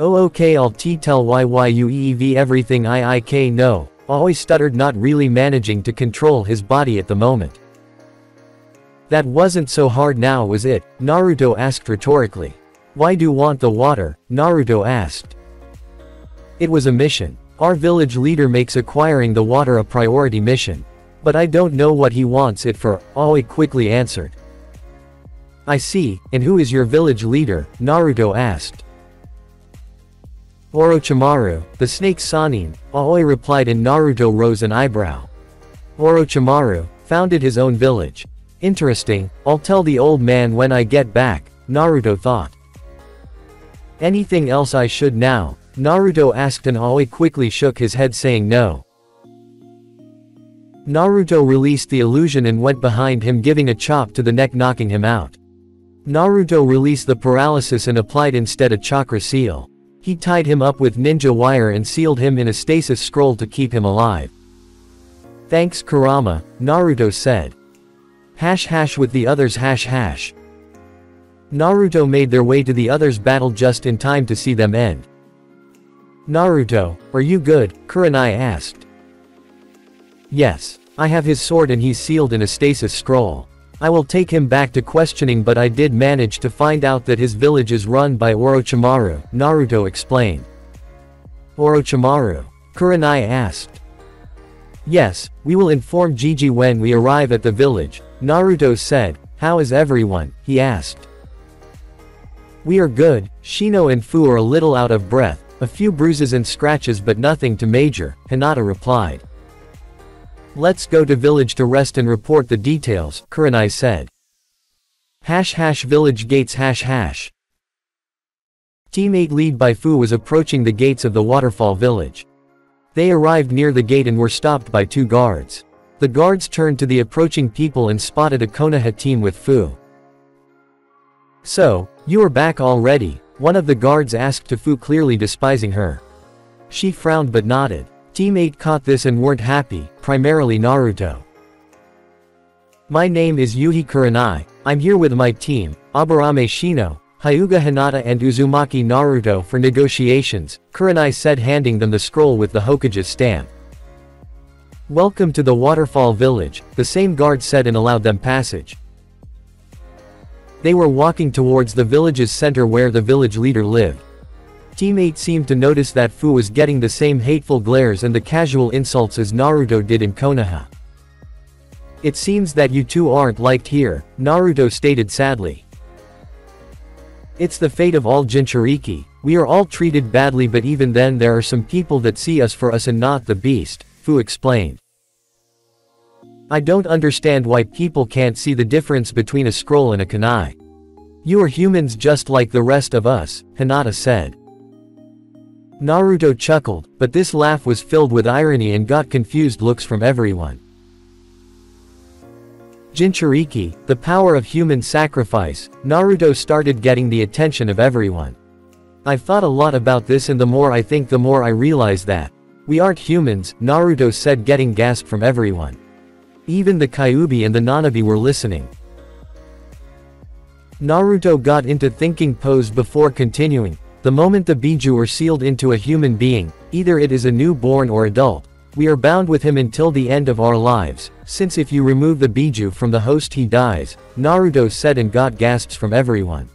Oh okay, I'll tell you everything I know, Aoi stuttered, not really managing to control his body at the moment. That wasn't so hard now, was it? Naruto asked rhetorically. Why do you want the water? Naruto asked. It was a mission. Our village leader makes acquiring the water a priority mission. But I don't know what he wants it for, Aoi quickly answered. I see, and who is your village leader? Naruto asked. Orochimaru, the snake Sannin, Aoi replied, and Naruto rose an eyebrow. Orochimaru founded his own village. Interesting, I'll tell the old man when I get back, Naruto thought. Anything else I should know? Naruto asked, and Aoi quickly shook his head, saying no. Naruto released the illusion and went behind him, giving a chop to the neck, knocking him out. Naruto released the paralysis and applied instead a chakra seal. He tied him up with ninja wire and sealed him in a stasis scroll to keep him alive. Thanks Kurama, Naruto said. With the others Naruto made their way to the others' battle just in time to see them end. Naruto, are you good? Kurenai asked. Yes. I have his sword and he's sealed in a stasis scroll. I will take him back to questioning, but I did manage to find out that his village is run by Orochimaru, Naruto explained. Orochimaru? Kurenai asked. Yes, we will inform Gigi when we arrive at the village, Naruto said. How is everyone? He asked. We are good. Shino and Fu are a little out of breath, a few bruises and scratches but nothing too major, Hinata replied. Let's go to village to rest and report the details, Kurenai said. Village gates Teammate lead by Fu was approaching the gates of the Waterfall village. They arrived near the gate and were stopped by two guards. The guards turned to the approaching people and spotted a Konoha team with Fu. So, you are back already, one of the guards asked to Fu, clearly despising her. She frowned but nodded. Teammate caught this and weren't happy, primarily Naruto. My name is Yuhi Kurenai, I'm here with my team, Aburame Shino, Hyuga Hinata and Uzumaki Naruto for negotiations, Kurenai said, handing them the scroll with the Hokage's stamp. Welcome to the Waterfall village, the same guard said and allowed them passage. They were walking towards the village's center where the village leader lived. Teammate seemed to notice that Fu was getting the same hateful glares and the casual insults as Naruto did in Konoha. It seems that you two aren't liked here, Naruto stated sadly. It's the fate of all Jinchuriki, we are all treated badly, but even then there are some people that see us for us and not the beast, Fu explained. I don't understand why people can't see the difference between a scroll and a kunai. You are humans just like the rest of us, Hinata said. Naruto chuckled, but this laugh was filled with irony and got confused looks from everyone. Jinchuriki, the power of human sacrifice, Naruto started getting the attention of everyone. I've thought a lot about this, and the more I think the more I realize that we aren't humans, Naruto said, getting gasp from everyone. Even the Kyuubi and the Nanabi were listening. Naruto got into thinking pose before continuing. The moment the Biju are sealed into a human being, either it is a newborn or adult, we are bound with him until the end of our lives, since if you remove the Biju from the host he dies, Naruto said and got gasps from everyone.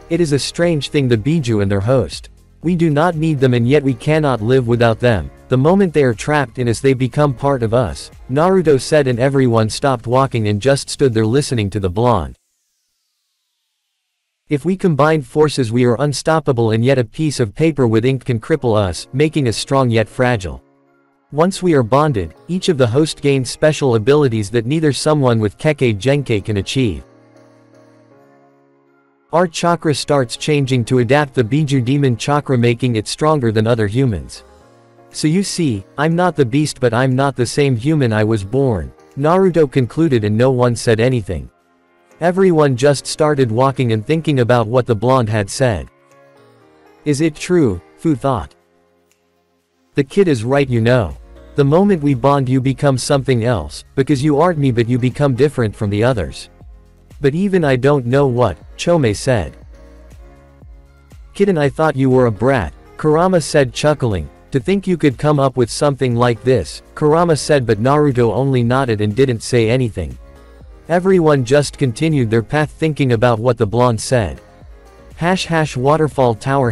It is a strange thing, the Biju and their host. We do not need them and yet we cannot live without them. The moment they are trapped in us they become part of us, Naruto said, and everyone stopped walking and just stood there listening to the blonde. If we combine forces we are unstoppable, and yet a piece of paper with ink can cripple us, making us strong yet fragile. Once we are bonded, each of the host gains special abilities that neither someone with Kekkei Genkei can achieve. Our chakra starts changing to adapt the Biju demon chakra, making it stronger than other humans. So you see, I'm not the beast but I'm not the same human I was born, Naruto concluded, and no one said anything. Everyone just started walking and thinking about what the blonde had said. Is it true? Fu thought. The kid is right, you know. The moment we bond you become something else, because you aren't me but you become different from the others. But even I don't know what, Chome said. Kid, I thought you were a brat, Kurama said, chuckling. To think you could come up with something like this, Kurama said, but Naruto only nodded and didn't say anything. Everyone just continued their path thinking about what the blonde said. Waterfall Tower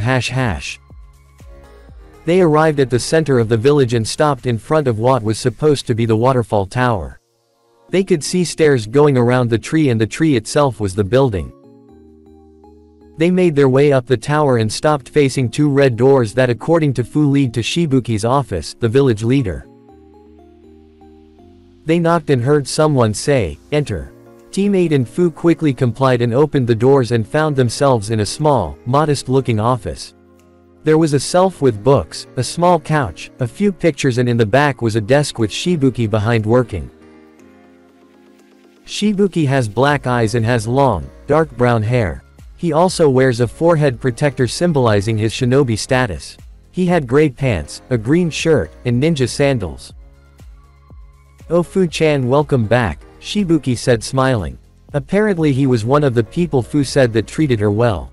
They arrived at the center of the village and stopped in front of what was supposed to be the Waterfall Tower. They could see stairs going around the tree, and the tree itself was the building. They made their way up the tower and stopped facing two red doors that, according to Fu, lead to Shibuki's office, the village leader. They knocked and heard someone say, "Enter." Teammate and Fu quickly complied and opened the doors and found themselves in a small, modest-looking office. There was a shelf with books, a small couch, a few pictures, and in the back was a desk with Shibuki behind working. Shibuki has black eyes and has long, dark brown hair. He also wears a forehead protector symbolizing his shinobi status. He had gray pants, a green shirt, and ninja sandals. "Oh Fu-chan, welcome back," Shibuki said, smiling. Apparently he was one of the people Fu said that treated her well.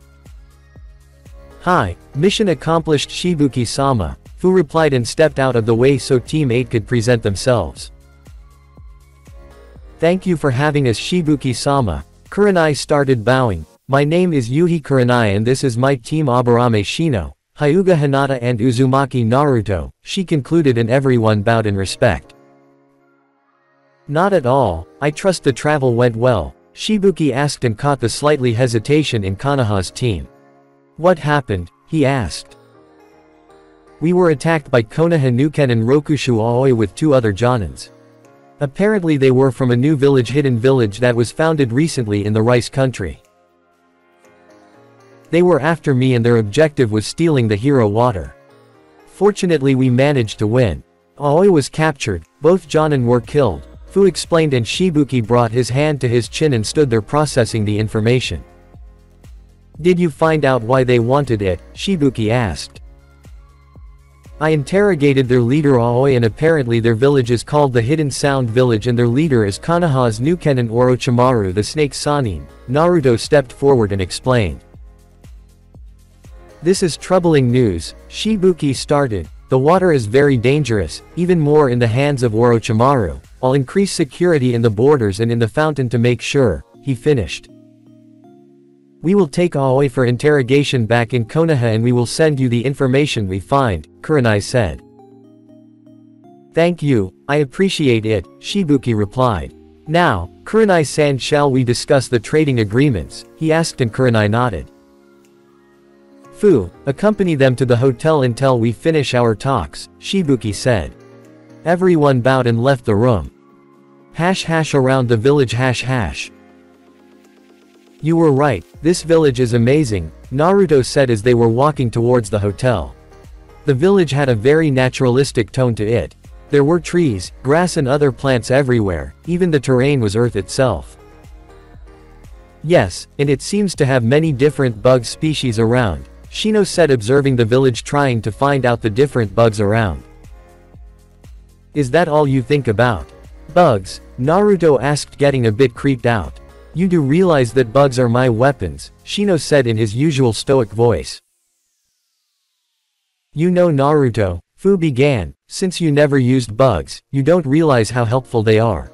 "Hi, mission accomplished Shibuki-sama," Fu replied and stepped out of the way so Team 8 could present themselves. "Thank you for having us, Shibuki-sama." Kurenai started bowing. "My name is Yuhi Kurenai and this is my team, Aburame Shino, Hyuga Hinata and Uzumaki Naruto," she concluded, and everyone bowed in respect. Not at all, I trust the travel went well, Shibuki asked and caught the slightly hesitation in Konoha's team. What happened? He asked. We were attacked by Konoha Nuken and Rokushu Aoi with 2 other Jonins. Apparently they were from a new hidden village that was founded recently in the rice country. They were after me and their objective was stealing the hero water. Fortunately we managed to win. Aoi was captured, both Jonin were killed, Fu explained, and Shibuki brought his hand to his chin and stood there processing the information. Did you find out why they wanted it? Shibuki asked. I interrogated their leader Aoi, and apparently their village is called the Hidden Sound Village and their leader is Konoha's Nuken and Orochimaru the Snake Sanin. Naruto stepped forward and explained. This is troubling news, Shibuki started. The water is very dangerous, even more in the hands of Orochimaru. I'll increase security in the borders and in the fountain to make sure, he finished. We will take Aoi for interrogation back in Konoha and we will send you the information we find, Kurenai said. Thank you, I appreciate it, Shibuki replied. Now, Kurenai-san, shall we discuss the trading agreements? He asked and Kurenai nodded. Fu, accompany them to the hotel until we finish our talks, Shibuki said. Everyone bowed and left the room. Around the village You were right, this village is amazing, Naruto said as they were walking towards the hotel. The village had a very naturalistic tone to it. There were trees, grass and other plants everywhere, even the terrain was earth itself. Yes, and it seems to have many different bug species around, Shino said, observing the village trying to find out the different bugs around. Is that all you think about? Bugs? Naruto asked, getting a bit creeped out. You do realize that bugs are my weapons, Shino said in his usual stoic voice. You know Naruto, Fu began, since you never used bugs, you don't realize how helpful they are.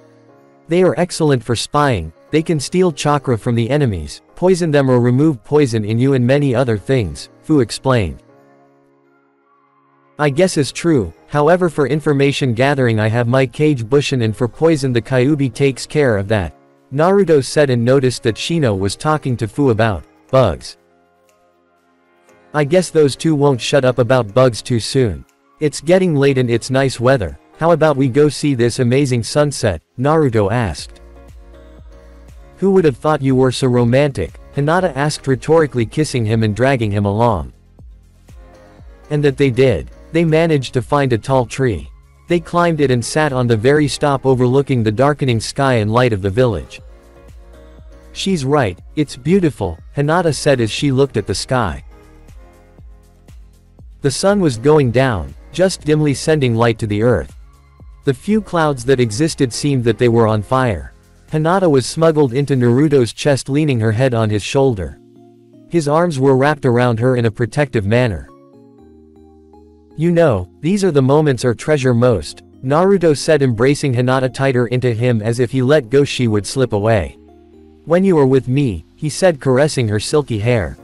They are excellent for spying, they can steal chakra from the enemies, poison them or remove poison in you and many other things, Fu explained. I guess is true, however for information gathering I have my Kage Bushin and for poison the Kyuubi takes care of that, Naruto said and noticed that Shino was talking to Fu about bugs. I guess those two won't shut up about bugs too soon. It's getting late and it's nice weather, how about we go see this amazing sunset, Naruto asked. Who would have thought you were so romantic, Hinata asked rhetorically, kissing him and dragging him along. And that they did. They managed to find a tall tree. They climbed it and sat on the very top overlooking the darkening sky and light of the village. She's right, it's beautiful, Hinata said as she looked at the sky. The sun was going down, just dimly sending light to the earth. The few clouds that existed seemed that they were on fire. Hinata was smuggled into Naruto's chest, leaning her head on his shoulder. His arms were wrapped around her in a protective manner. You know, these are the moments I treasure most, Naruto said, embracing Hinata tighter into him as if he let go she would slip away. When you are with me, he said, caressing her silky hair.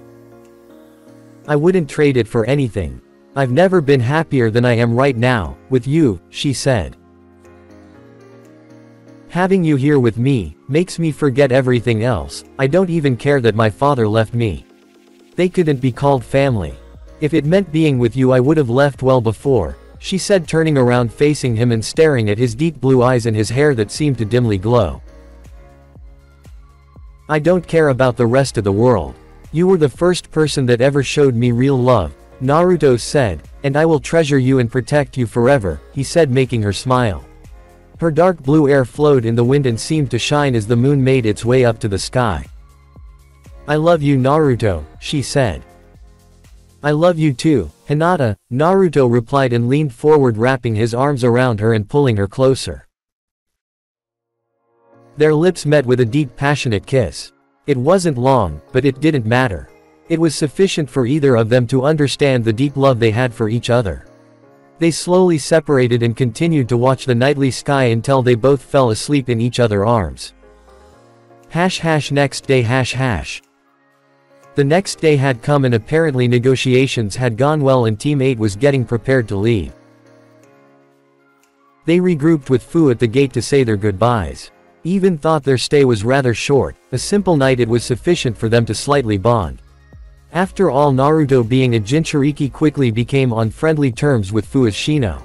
I wouldn't trade it for anything. I've never been happier than I am right now, with you, she said. Having you here with me, makes me forget everything else, I don't even care that my father left me. They couldn't be called family. If it meant being with you I would have left well before, she said, turning around facing him and staring at his deep blue eyes and his hair that seemed to dimly glow. I don't care about the rest of the world. You were the first person that ever showed me real love, Naruto said, and I will treasure you and protect you forever, he said, making her smile. Her dark blue hair flowed in the wind and seemed to shine as the moon made its way up to the sky. I love you, Naruto, she said. I love you too, Hinata, Naruto replied and leaned forward, wrapping his arms around her and pulling her closer. Their lips met with a deep, passionate kiss. It wasn't long, but it didn't matter. It was sufficient for either of them to understand the deep love they had for each other. They slowly separated and continued to watch the nightly sky until they both fell asleep in each other's arms. Next day. The next day had come and apparently negotiations had gone well and Team 8 was getting prepared to leave. They regrouped with Fu at the gate to say their goodbyes. Even thought their stay was rather short, a simple night it was sufficient for them to slightly bond. After all, Naruto being a Jinchuriki quickly became on friendly terms with Fu as Shino.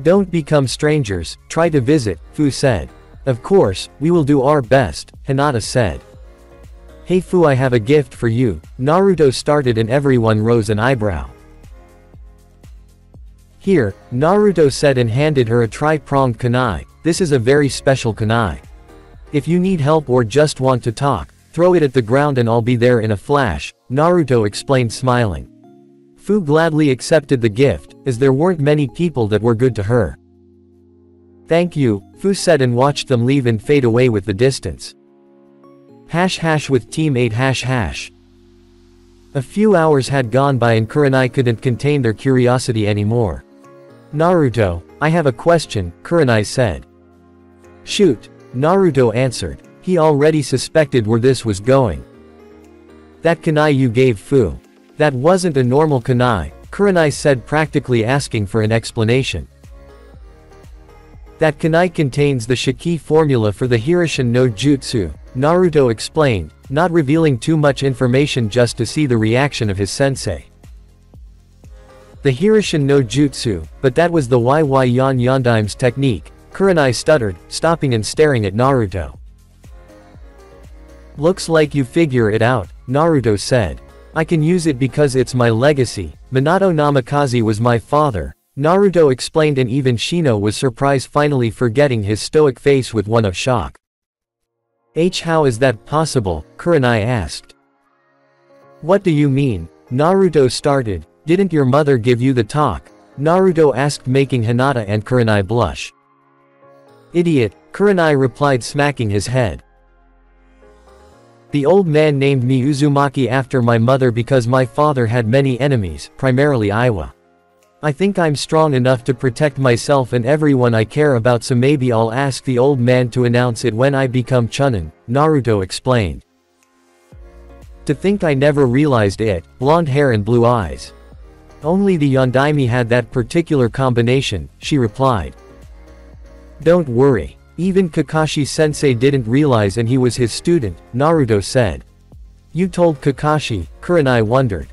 Don't become strangers, try to visit, Fu said. Of course, we will do our best, Hinata said. Hey Fu, I have a gift for you, Naruto started and everyone rose an eyebrow. Here, Naruto said and handed her a tri-pronged kunai. This is a very special kunai. If you need help or just want to talk, throw it at the ground and I'll be there in a flash, Naruto explained smiling. Fu gladly accepted the gift, as there weren't many people that were good to her. Thank you, Fu said and watched them leave and fade away with the distance. With Team 8 A few hours had gone by and Kurenai couldn't contain their curiosity anymore. Naruto, I have a question, Kurenai said. Shoot, Naruto answered. He already suspected where this was going. That kunai you gave Fu. That wasn't a normal kunai, Kurenai said, practically asking for an explanation. That kunai contains the Shiki formula for the Hirishin no Jutsu, Naruto explained, not revealing too much information just to see the reaction of his sensei. The Hirishin no Jutsu, but that was the Yan Yondime's technique, Kurenai stuttered, stopping and staring at Naruto. Looks like you figure it out, Naruto said. I can use it because it's my legacy, Minato Namikaze was my father, Naruto explained, and even Shino was surprised, finally forgetting his stoic face with one of shock. How is that possible? Kurenai asked. What do you mean? Naruto started. Didn't your mother give you the talk? Naruto asked, making Hinata and Kurenai blush. Idiot, Kurenai replied, smacking his head. The old man named me Uzumaki after my mother because my father had many enemies, primarily Iwa. I think I'm strong enough to protect myself and everyone I care about, so maybe I'll ask the old man to announce it when I become Chunin, Naruto explained. To think I never realized it, blonde hair and blue eyes. Only the Yondaime had that particular combination, she replied. Don't worry. Even Kakashi-sensei didn't realize, and he was his student, Naruto said. You told Kakashi, Kurenai wondered.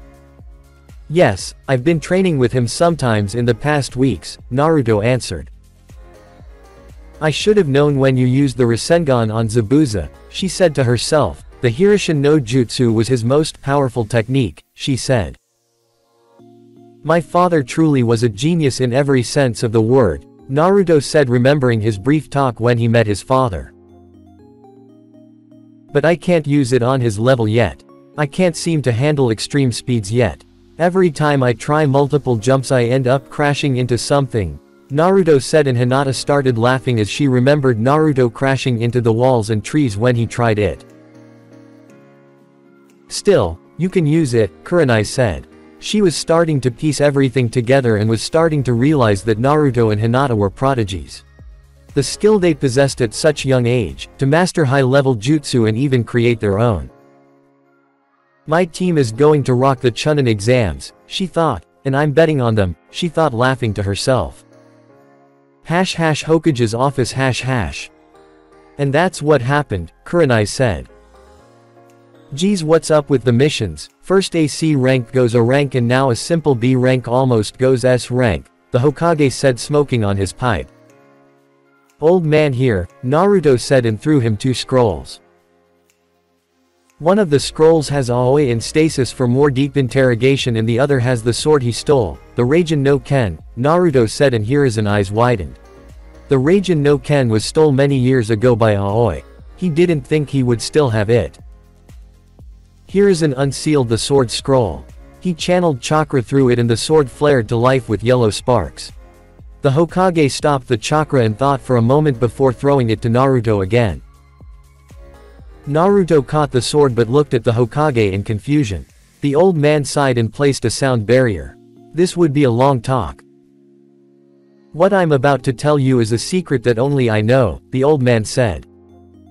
Yes, I've been training with him sometimes in the past weeks, Naruto answered. I should have known when you used the Rasengan on Zabuza, she said to herself. The Hirishin no Jutsu was his most powerful technique, she said. My father truly was a genius in every sense of the word, Naruto said, remembering his brief talk when he met his father. But I can't use it on his level yet. I can't seem to handle extreme speeds yet. Every time I try multiple jumps I end up crashing into something, Naruto said, and Hinata started laughing as she remembered Naruto crashing into the walls and trees when he tried it. Still, you can use it, Kurenai said. She was starting to piece everything together and was starting to realize that Naruto and Hinata were prodigies. The skill they possessed at such young age, to master high-level jutsu and even create their own. My team is going to rock the Chunin exams, she thought, and I'm betting on them, she thought, laughing to herself. Hokage's office. And that's what happened, Kurenai said. Geez, what's up with the missions? First AC rank goes A rank and now a simple B rank almost goes S rank, the Hokage said, smoking on his pipe. Old man here, Naruto said, and threw him 2 scrolls. One of the scrolls has Aoi in stasis for more deep interrogation and the other has the sword he stole, the Raijin no Ken, Naruto said, and Hiruzen eyes widened. The Raijin no Ken was stole many years ago by Aoi. He didn't think he would still have it. Hiruzen unsealed the sword scroll. He channeled chakra through it and the sword flared to life with yellow sparks. The Hokage stopped the chakra and thought for a moment before throwing it to Naruto again. Naruto caught the sword but looked at the Hokage in confusion. The old man sighed and placed a sound barrier. This would be a long talk. What I'm about to tell you is a secret that only I know, the old man said.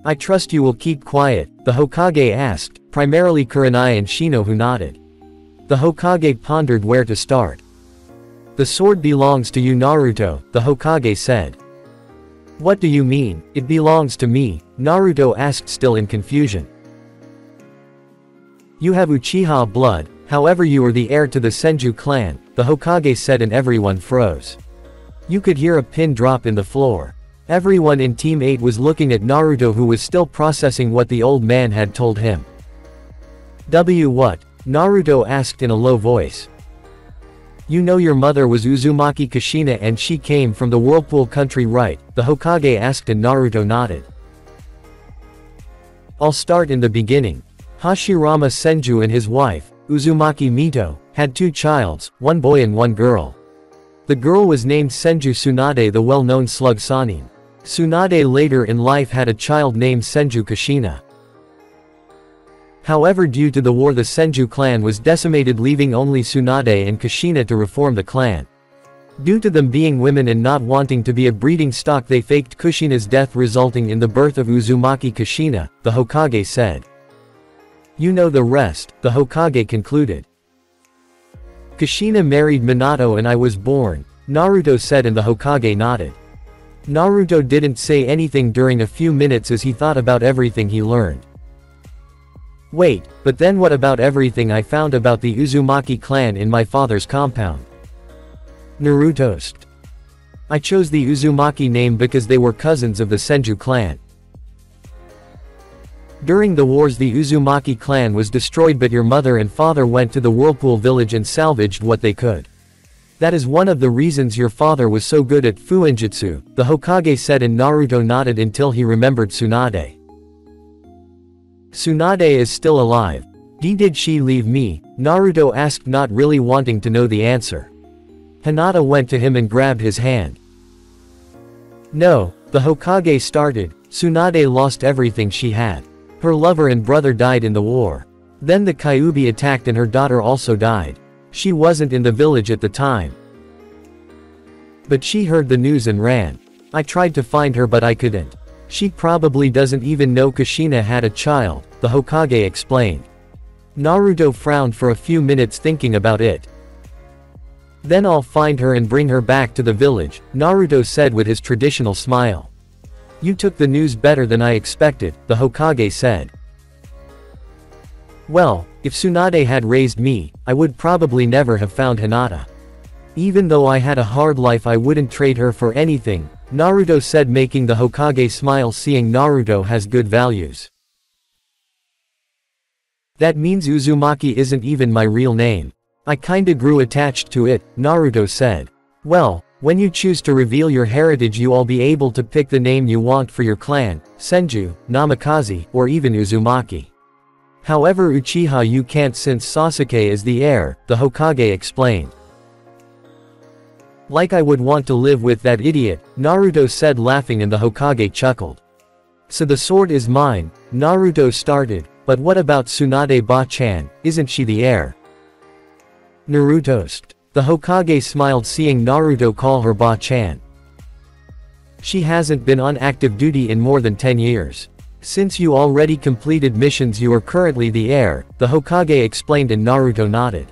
I trust you will keep quiet, the Hokage asked, primarily Kurenai and Shino, who nodded. The Hokage pondered where to start. The sword belongs to you, Naruto, the Hokage said. What do you mean, it belongs to me? Naruto asked, still in confusion. You have Uchiha blood, however you are the heir to the Senju clan, the Hokage said, and everyone froze. You could hear a pin drop in the floor. Everyone in Team 8 was looking at Naruto, who was still processing what the old man had told him. What? Naruto asked in a low voice. You know your mother was Uzumaki Kushina and she came from the Whirlpool country, right? The Hokage asked, and Naruto nodded. I'll start in the beginning. Hashirama Senju and his wife, Uzumaki Mito, had 2 childs, 1 boy and 1 girl. The girl was named Senju Tsunade, the well-known slug Sanin. Tsunade later in life had a child named Senju Kushina. However, due to the war, the Senju clan was decimated, leaving only Tsunade and Kushina to reform the clan. Due to them being women and not wanting to be a breeding stock, they faked Kushina's death, resulting in the birth of Uzumaki Kushina, the Hokage said. You know the rest, the Hokage concluded. Kushina married Minato and I was born, Naruto said, and the Hokage nodded. Naruto didn't say anything during a few minutes as he thought about everything he learned. Wait, but then what about everything I found about the Uzumaki clan in my father's compound? Naruto. I chose the Uzumaki name because they were cousins of the Senju clan. During the wars, the Uzumaki clan was destroyed, but your mother and father went to the Whirlpool village and salvaged what they could. That is one of the reasons your father was so good at Fuinjutsu, the Hokage said, and Naruto nodded until he remembered Tsunade. Tsunade is still alive. Did she leave me? Naruto asked, not really wanting to know the answer. Hinata went to him and grabbed his hand. No, the Hokage started. Tsunade lost everything she had. Her lover and brother died in the war. Then the Kyuubi attacked and her daughter also died. She wasn't in the village at the time. But she heard the news and ran. I tried to find her but I couldn't. She probably doesn't even know Kushina had a child, the Hokage explained. Naruto frowned for a few minutes thinking about it. Then I'll find her and bring her back to the village, Naruto said with his traditional smile. You took the news better than I expected, the Hokage said. Well, if Tsunade had raised me, I would probably never have found Hinata. Even though I had a hard life, I wouldn't trade her for anything, Naruto said, making the Hokage smile, seeing Naruto has good values. That means Uzumaki isn't even my real name. I kinda grew attached to it, Naruto said. Well, when you choose to reveal your heritage, you all be able to pick the name you want for your clan, Senju, Namikaze, or even Uzumaki. However, Uchiha you can't since Sasuke is the heir, the Hokage explained. Like I would want to live with that idiot, Naruto said, laughing, and the Hokage chuckled. So the sword is mine, Naruto started, but what about Tsunade Ba-chan, isn't she the heir? Naruto. The Hokage smiled, seeing Naruto call her Ba-chan. She hasn't been on active duty in more than 10 years. Since you already completed missions, you are currently the heir, the Hokage explained, and Naruto nodded.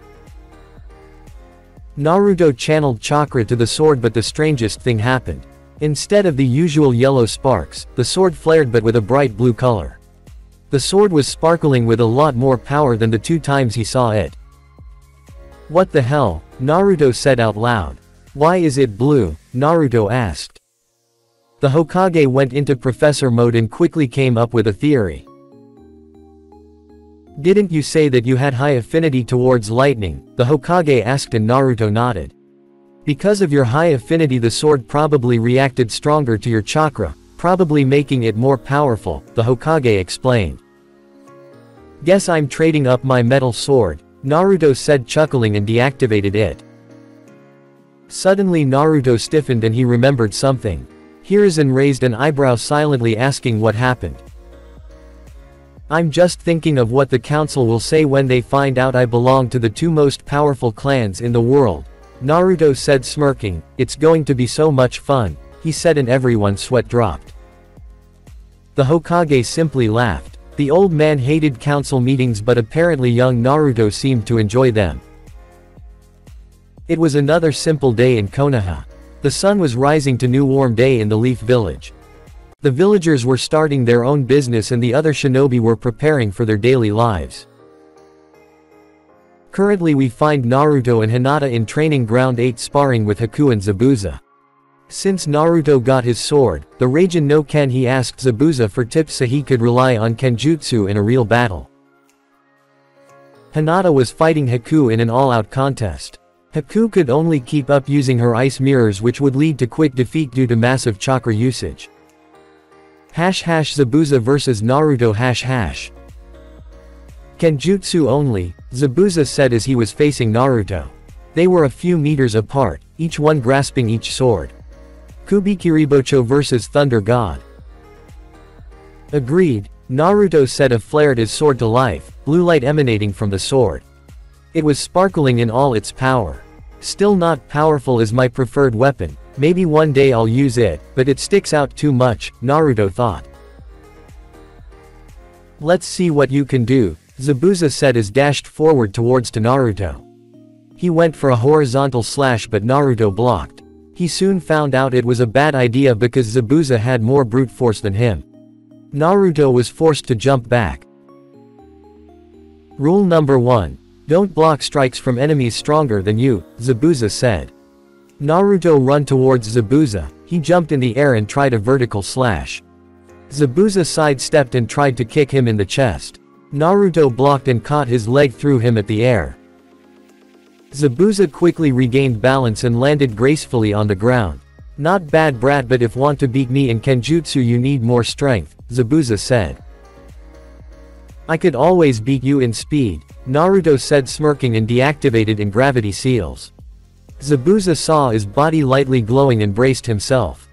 Naruto channeled chakra to the sword, but the strangest thing happened. Instead of the usual yellow sparks, the sword flared, but with a bright blue color. The sword was sparkling with a lot more power than the 2 times he saw it. What the hell? Naruto said out loud. Why is it blue? Naruto asked. The Hokage went into professor mode and quickly came up with a theory. Didn't you say that you had high affinity towards lightning? The Hokage asked, and Naruto nodded. Because of your high affinity, the sword probably reacted stronger to your chakra, probably making it more powerful, the Hokage explained. Guess I'm trading up my metal sword, Naruto said, chuckling, and deactivated it. Suddenly Naruto stiffened and he remembered something. Hiruzen raised an eyebrow, silently asking what happened. I'm just thinking of what the council will say when they find out I belong to the 2 most powerful clans in the world, Naruto said, smirking. It's going to be so much fun, he said, and everyone's sweat dropped. The Hokage simply laughed. The old man hated council meetings, but apparently young Naruto seemed to enjoy them. It was another simple day in Konoha. The sun was rising to new warm day in the Leaf Village. The villagers were starting their own business and the other shinobi were preparing for their daily lives. Currently we find Naruto and Hinata in training ground 8 sparring with Haku and Zabuza. Since Naruto got his sword, the Raijin no Ken, he asked Zabuza for tips so he could rely on Kenjutsu in a real battle. Hinata was fighting Haku in an all-out contest. Haku could only keep up using her ice mirrors, which would lead to quick defeat due to massive chakra usage. Zabuza vs Naruto Kenjutsu only, Zabuza said as he was facing Naruto. They were a few meters apart, each one grasping each sword. Kubikiribocho vs Thunder God. Agreed, Naruto said as flared his sword to life, blue light emanating from the sword. It was sparkling in all its power. Still not powerful as my preferred weapon, maybe one day I'll use it, but it sticks out too much, Naruto thought. Let's see what you can do, Zabuza said as dashed forward towards to Naruto. He went for a horizontal slash but Naruto blocked. He soon found out it was a bad idea because Zabuza had more brute force than him. Naruto was forced to jump back. Rule number 1. Don't block strikes from enemies stronger than you, Zabuza said. Naruto ran towards Zabuza, he jumped in the air and tried a vertical slash. Zabuza sidestepped and tried to kick him in the chest. Naruto blocked and caught his leg, threw him at the air. Zabuza quickly regained balance and landed gracefully on the ground. Not bad brat, but if want to beat me in Kenjutsu you need more strength, Zabuza said. I could always beat you in speed, Naruto said smirking and deactivated in gravity seals. Zabuza saw his body lightly glowing and braced himself.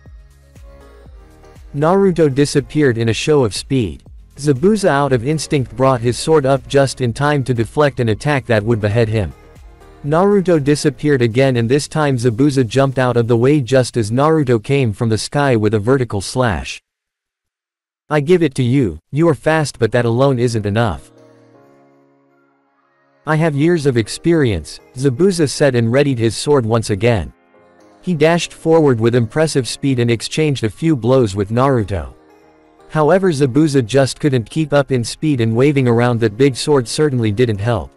Naruto disappeared in a show of speed. Zabuza out of instinct brought his sword up just in time to deflect an attack that would behead him. Naruto disappeared again and this time Zabuza jumped out of the way just as Naruto came from the sky with a vertical slash. I give it to you, you are fast but that alone isn't enough. I have years of experience, Zabuza said and readied his sword once again. He dashed forward with impressive speed and exchanged a few blows with Naruto. However, Zabuza just couldn't keep up in speed and waving around that big sword certainly didn't help.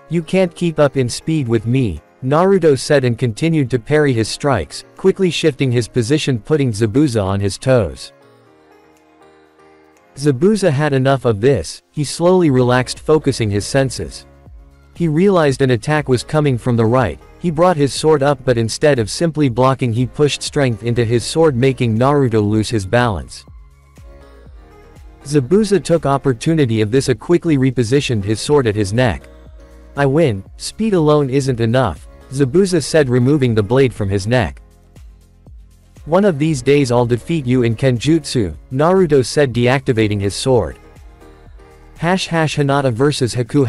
You can't keep up in speed with me, Naruto said and continued to parry his strikes, quickly shifting his position putting Zabuza on his toes. Zabuza had enough of this, he slowly relaxed focusing his senses. He realized an attack was coming from the right, he brought his sword up but instead of simply blocking he pushed strength into his sword making Naruto lose his balance. Zabuza took opportunity of this and quickly repositioned his sword at his neck. I win, speed alone isn't enough, Zabuza said removing the blade from his neck. One of these days I'll defeat you in Kenjutsu, Naruto said deactivating his sword. Hinata vs Haku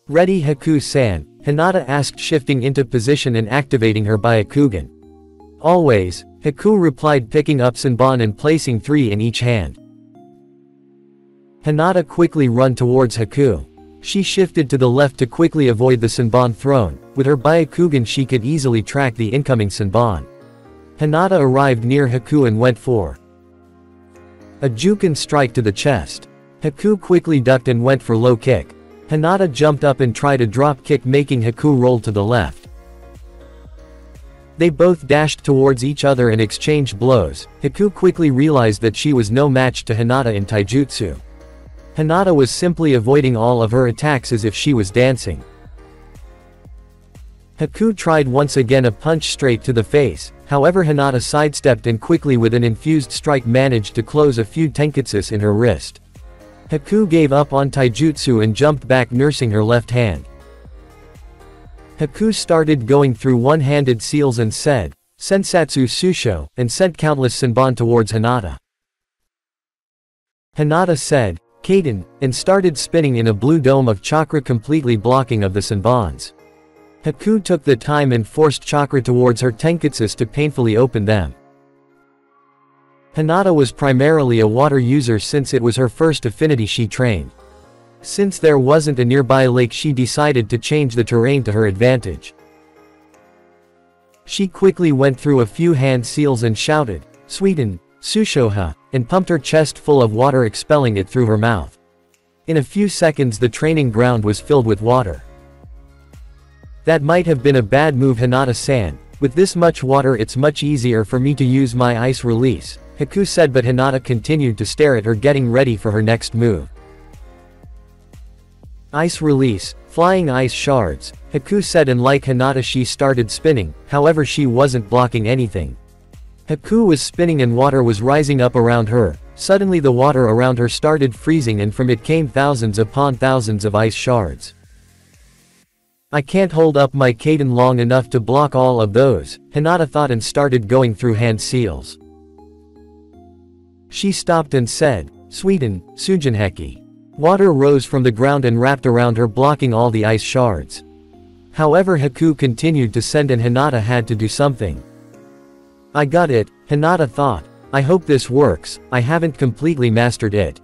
Ready Haku-san, Hinata asked shifting into position and activating her Byakugan. Always, Haku replied picking up Senbon and placing 3 in each hand. Hinata quickly ran towards Haku. She shifted to the left to quickly avoid the Senbon thrown, with her Byakugan she could easily track the incoming Senbon. Hinata arrived near Haku and went for a Juken strike to the chest. Haku quickly ducked and went for low kick. Hinata jumped up and tried a drop kick making Haku roll to the left. They both dashed towards each other and exchanged blows. Haku quickly realized that she was no match to Hinata in taijutsu. Hinata was simply avoiding all of her attacks as if she was dancing. Haku tried once again a punch straight to the face, however Hinata sidestepped and quickly with an infused strike managed to close a few tenketsus in her wrist. Haku gave up on taijutsu and jumped back nursing her left hand. Haku started going through one-handed seals and said, Sensatsu Susho, and sent countless Senbon towards Hinata. Hinata said, Kaden, and started spinning in a blue dome of chakra completely blocking of the Senbons. Haku took the time and forced chakra towards her tenketsus to painfully open them. Hinata was primarily a water user since it was her first affinity she trained. Since there wasn't a nearby lake, she decided to change the terrain to her advantage. She quickly went through a few hand seals and shouted, "Suiten, Sushoha," and pumped her chest full of water, expelling it through her mouth. In a few seconds the training ground was filled with water. That might have been a bad move, Hinata-san. With this much water it's much easier for me to use my ice release, Haku said, but Hinata continued to stare at her, getting ready for her next move. Ice release, flying ice shards, Haku said, and like Hinata she started spinning, however she wasn't blocking anything. Haku was spinning and water was rising up around her. Suddenly the water around her started freezing and from it came thousands upon thousands of ice shards. I can't hold up my Kaden long enough to block all of those, Hinata thought, and started going through hand seals. She stopped and said, "Suiten, Sujinheki." Water rose from the ground and wrapped around her, blocking all the ice shards. However, Haku continued to send and Hinata had to do something. I got it, Hinata thought. I hope this works, I haven't completely mastered it.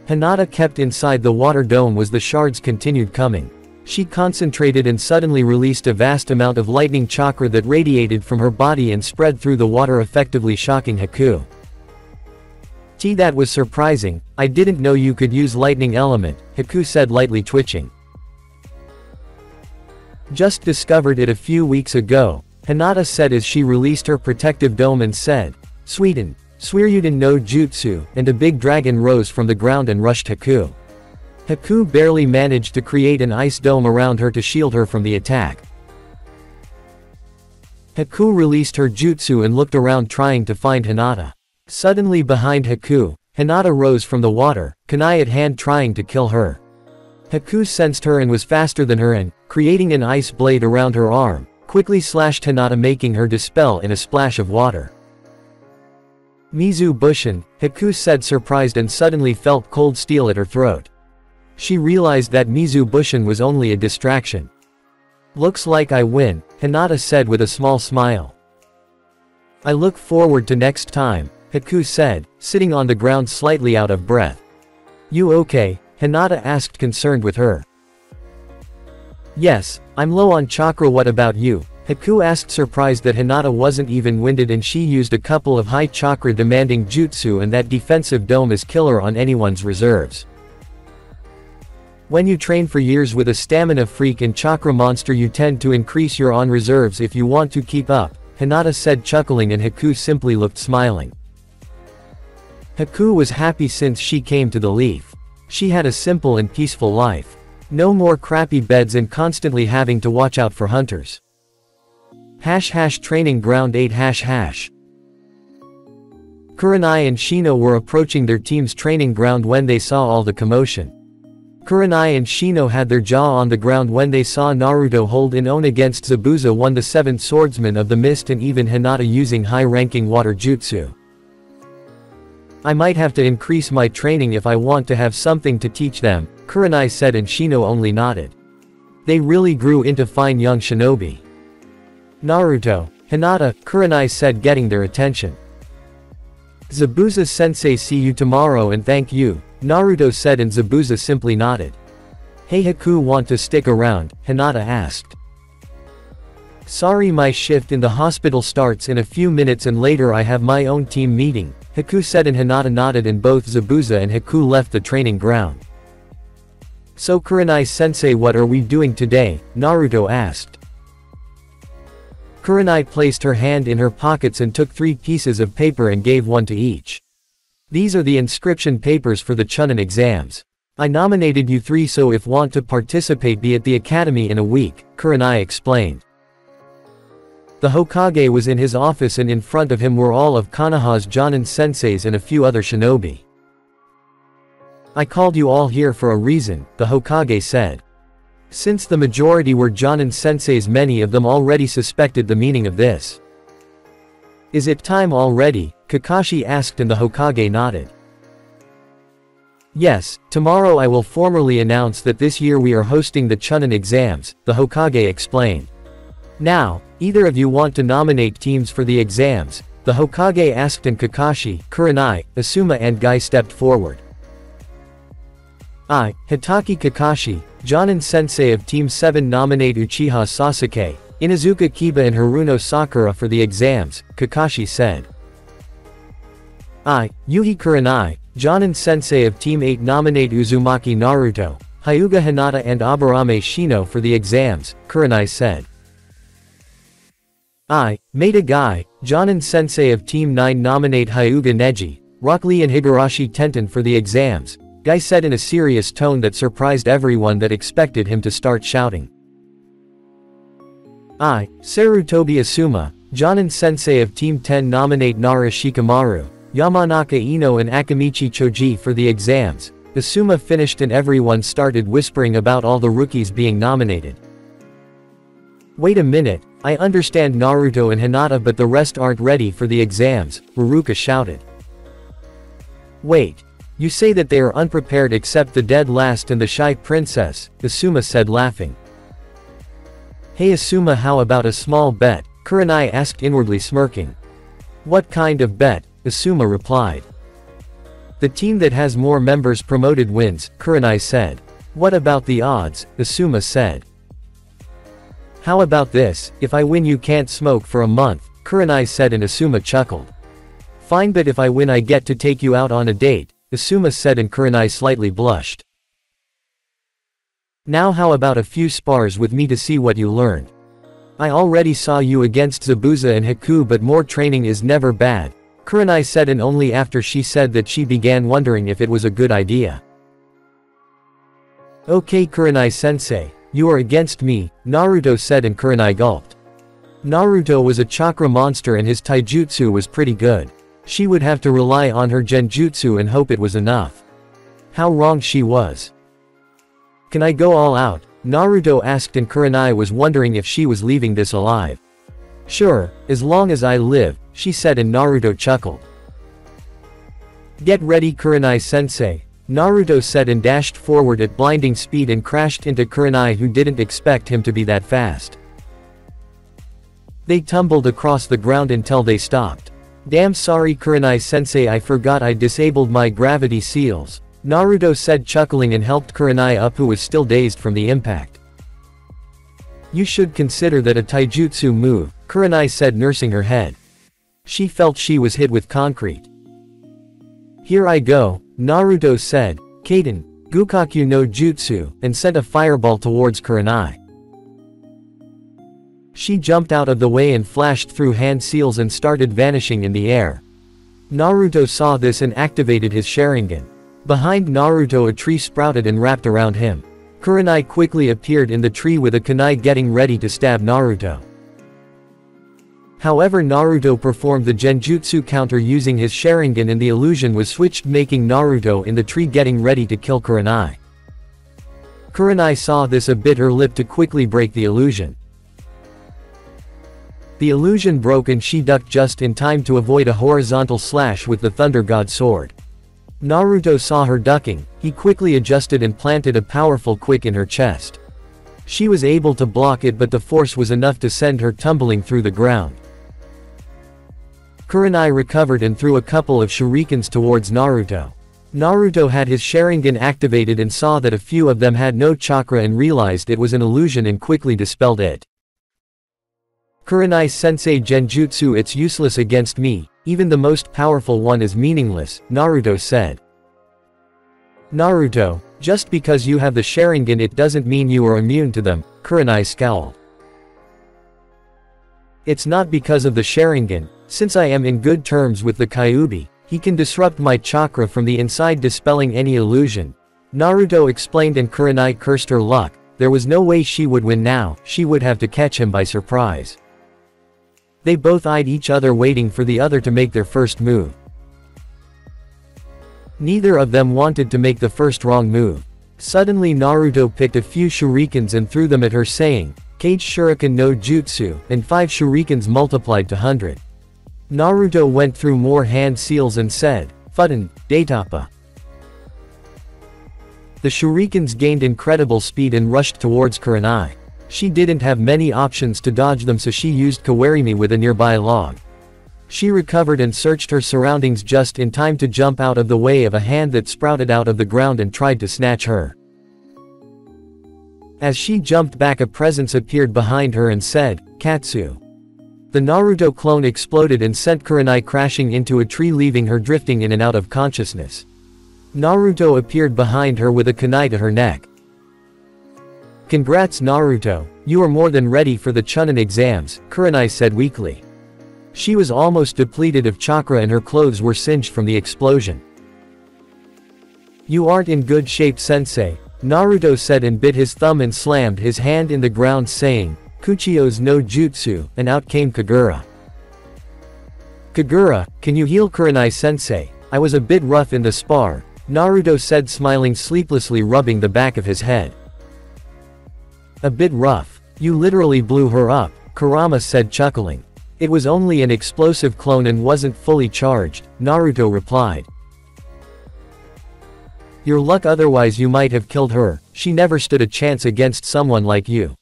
Hinata kept inside the water dome as the shards continued coming. She concentrated and suddenly released a vast amount of lightning chakra that radiated from her body and spread through the water, effectively shocking Haku. That was surprising, I didn't know you could use lightning element, Haku said, lightly twitching. Just discovered it a few weeks ago, Hinata said as she released her protective dome and said, "Suiten, Suiryuden no Jutsu," and a big dragon rose from the ground and rushed Haku. Haku barely managed to create an ice dome around her to shield her from the attack. Haku released her jutsu and looked around trying to find Hinata. Suddenly behind Haku, Hinata rose from the water, kunai at hand, trying to kill her. Haku sensed her and was faster than her and, creating an ice blade around her arm, quickly slashed Hinata, making her dispel in a splash of water. Mizu Bushin, Haku said, surprised, and suddenly felt cold steel at her throat. She realized that Mizu Bushin was only a distraction. Looks like I win, Hinata said with a small smile. I look forward to next time, Haku said, sitting on the ground slightly out of breath. You okay? Hinata asked, concerned with her. Yes, I'm low on chakra. What about you? Haku asked, surprised that Hinata wasn't even winded and she used a couple of high chakra demanding jutsu, and that defensive dome is killer on anyone's reserves. When you train for years with a stamina freak and chakra monster, you tend to increase your on reserves if you want to keep up, Hinata said, chuckling, and Haku simply looked smiling. Haku was happy since she came to the Leaf. She had a simple and peaceful life. No more crappy beds and constantly having to watch out for hunters. Training ground 8 #. Kurenai and Shino were approaching their team's training ground when they saw all the commotion. Kurenai and Shino had their jaw on the ground when they saw Naruto hold in own against Zabuza, one the 7th swordsman of the mist, and even Hinata using high-ranking water jutsu. I might have to increase my training if I want to have something to teach them, Kurenai said, and Shino only nodded. They really grew into fine young shinobi. Naruto, Hinata, Kurenai said, getting their attention. Zabuza-sensei, see you tomorrow and thank you, Naruto said, and Zabuza simply nodded. Hey Haku, want to stick around? Hinata asked. Sorry, my shift in the hospital starts in a few minutes and later I have my own team meeting, Haku said, and Hinata nodded, and both Zabuza and Haku left the training ground. So Kurenai-sensei, what are we doing today? Naruto asked. Kurenai placed her hand in her pockets and took 3 pieces of paper and gave one to each. These are the inscription papers for the Chunin exams. I nominated you 3, so if want to participate, be at the academy in a week, Kurenai explained. The Hokage was in his office and in front of him were all of Konoha's Jonin senseis and a few other shinobi. I called you all here for a reason, the Hokage said. Since the majority were Jonin senseis, many of them already suspected the meaning of this. Is it time already? Kakashi asked, and the Hokage nodded. Yes, tomorrow I will formally announce that this year we are hosting the Chunin exams, the Hokage explained. Now, either of you want to nominate teams for the exams? The Hokage asked, and Kakashi, Kurenai, Asuma and Guy stepped forward. Hitaki Kakashi, Jonin-sensei of Team 7 nominate Uchiha Sasuke, Inuzuka Kiba and Haruno Sakura for the exams, Kakashi said. Yuhi Kurenai, Jonin-sensei of Team 8 nominate Uzumaki Naruto, Hyuga Hinata and Aburame Shino for the exams, Kurenai said. Maeda Gai, Jonin-sensei of Team 9 nominate Hyuga Neji, Rock Lee and Higurashi Tenten for the exams, Gai said in a serious tone that surprised everyone that expected him to start shouting. Sarutobi Asuma, Jonin-sensei of Team 10 nominate Nara Shikamaru, Yamanaka Ino and Akamichi Choji for the exams. Asuma finished and everyone started whispering about all the rookies being nominated. Wait a minute, I understand Naruto and Hinata but the rest aren't ready for the exams, Haruka shouted. Wait. You say that they are unprepared except the dead last and the shy princess, Asuma said laughing. Hey Asuma, how about a small bet? Kurenai asked inwardly smirking. What kind of bet? Asuma replied. The team that has more members promoted wins, Kurenai said. What about the odds? Asuma said. How about this, if I win you can't smoke for a month, Kurenai said and Asuma chuckled. Fine, but if I win I get to take you out on a date, Asuma said and Kurenai slightly blushed. Now how about a few spars with me to see what you learned? I already saw you against Zabuza and Haku but more training is never bad, Kurenai said and only after she said that she began wondering if it was a good idea. Okay Kurenai-sensei, you are against me, Naruto said and Kurenai gulped. Naruto was a chakra monster and his taijutsu was pretty good. She would have to rely on her genjutsu and hope it was enough. How wrong she was. Can I go all out? Naruto asked and Kurenai was wondering if she was leaving this alive. Sure, as long as I live, she said and Naruto chuckled. Get ready Kurenai-sensei, Naruto said and dashed forward at blinding speed and crashed into Kurenai who didn't expect him to be that fast. They tumbled across the ground until they stopped. Damn sorry Kurenai-sensei, I forgot I disabled my gravity seals, Naruto said chuckling and helped Kurenai up who was still dazed from the impact. You should consider that a taijutsu move, Kurenai said nursing her head. She felt she was hit with concrete. Here I go, Naruto said, Kaden, Gukaku no Jutsu, and sent a fireball towards Kurenai. She jumped out of the way and flashed through hand seals and started vanishing in the air. Naruto saw this and activated his Sharingan. Behind Naruto a tree sprouted and wrapped around him. Kurenai quickly appeared in the tree with a kunai getting ready to stab Naruto. However, Naruto performed the genjutsu counter using his Sharingan and the illusion was switched, making Naruto in the tree getting ready to kill Kurenai. Kurenai saw this and bit her lip to quickly break the illusion. The illusion broke and she ducked just in time to avoid a horizontal slash with the Thunder God sword. Naruto saw her ducking, he quickly adjusted and planted a powerful quick in her chest. She was able to block it but the force was enough to send her tumbling through the ground. Kurenai recovered and threw a couple of shurikens towards Naruto. Naruto had his Sharingan activated and saw that a few of them had no chakra and realized it was an illusion and quickly dispelled it. Kurenai-sensei genjutsu, it's useless against me, even the most powerful one is meaningless, Naruto said. Naruto, just because you have the Sharingan it doesn't mean you are immune to them, Kurenai scowled. It's not because of the Sharingan, since I am in good terms with the Kyuubi, he can disrupt my chakra from the inside dispelling any illusion, Naruto explained and Kurenai cursed her luck, there was no way she would win now, she would have to catch him by surprise. They both eyed each other waiting for the other to make their first move. Neither of them wanted to make the first wrong move. Suddenly Naruto picked a few shurikens and threw them at her saying, Cage Shuriken no Jutsu, and 5 shurikens multiplied to 100. Naruto went through more hand seals and said, Fudden, Daitapa. The shurikens gained incredible speed and rushed towards Kurenai. She didn't have many options to dodge them so she used Kawarimi with a nearby log. She recovered and searched her surroundings just in time to jump out of the way of a hand that sprouted out of the ground and tried to snatch her. As she jumped back, a presence appeared behind her and said, "Katsu." The Naruto clone exploded and sent Kurenai crashing into a tree, leaving her drifting in and out of consciousness. Naruto appeared behind her with a kunai to her neck. "Congrats Naruto, you are more than ready for the Chunin exams," Kurenai said weakly. She was almost depleted of chakra and her clothes were singed from the explosion. "You aren't in good shape sensei," Naruto said and bit his thumb and slammed his hand in the ground saying, "Kuchio's no jutsu," and out came Kagura. "Kagura, can you heal Kurenai sensei? I was a bit rough in the spar," Naruto said, smiling sleeplessly, rubbing the back of his head. "A bit rough? You literally blew her up," Kurama said, chuckling. "It was only an explosive clone and wasn't fully charged," Naruto replied. "Your luck, otherwise you might have killed her. She never stood a chance against someone like you.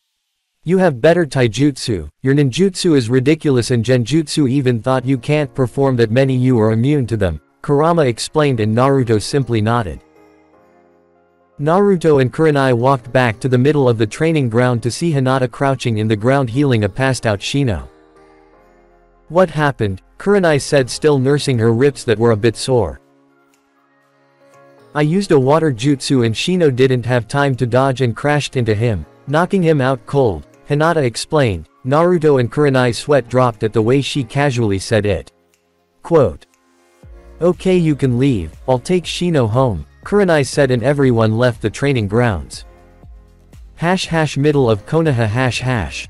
You have better taijutsu, your ninjutsu is ridiculous and genjutsu even thought you can't perform that many, you are immune to them," Kurama explained and Naruto simply nodded. Naruto and Kurenai walked back to the middle of the training ground to see Hinata crouching in the ground healing a passed out Shino. "What happened?" Kurenai said, still nursing her ribs that were a bit sore. "I used a water jutsu and Shino didn't have time to dodge and crashed into him, knocking him out cold," Hinata explained. Naruto and Kurenai's sweat dropped at the way she casually said it. Quote, "Okay, you can leave, I'll take Shino home," Kurenai said and everyone left the training grounds. Middle of Konoha ..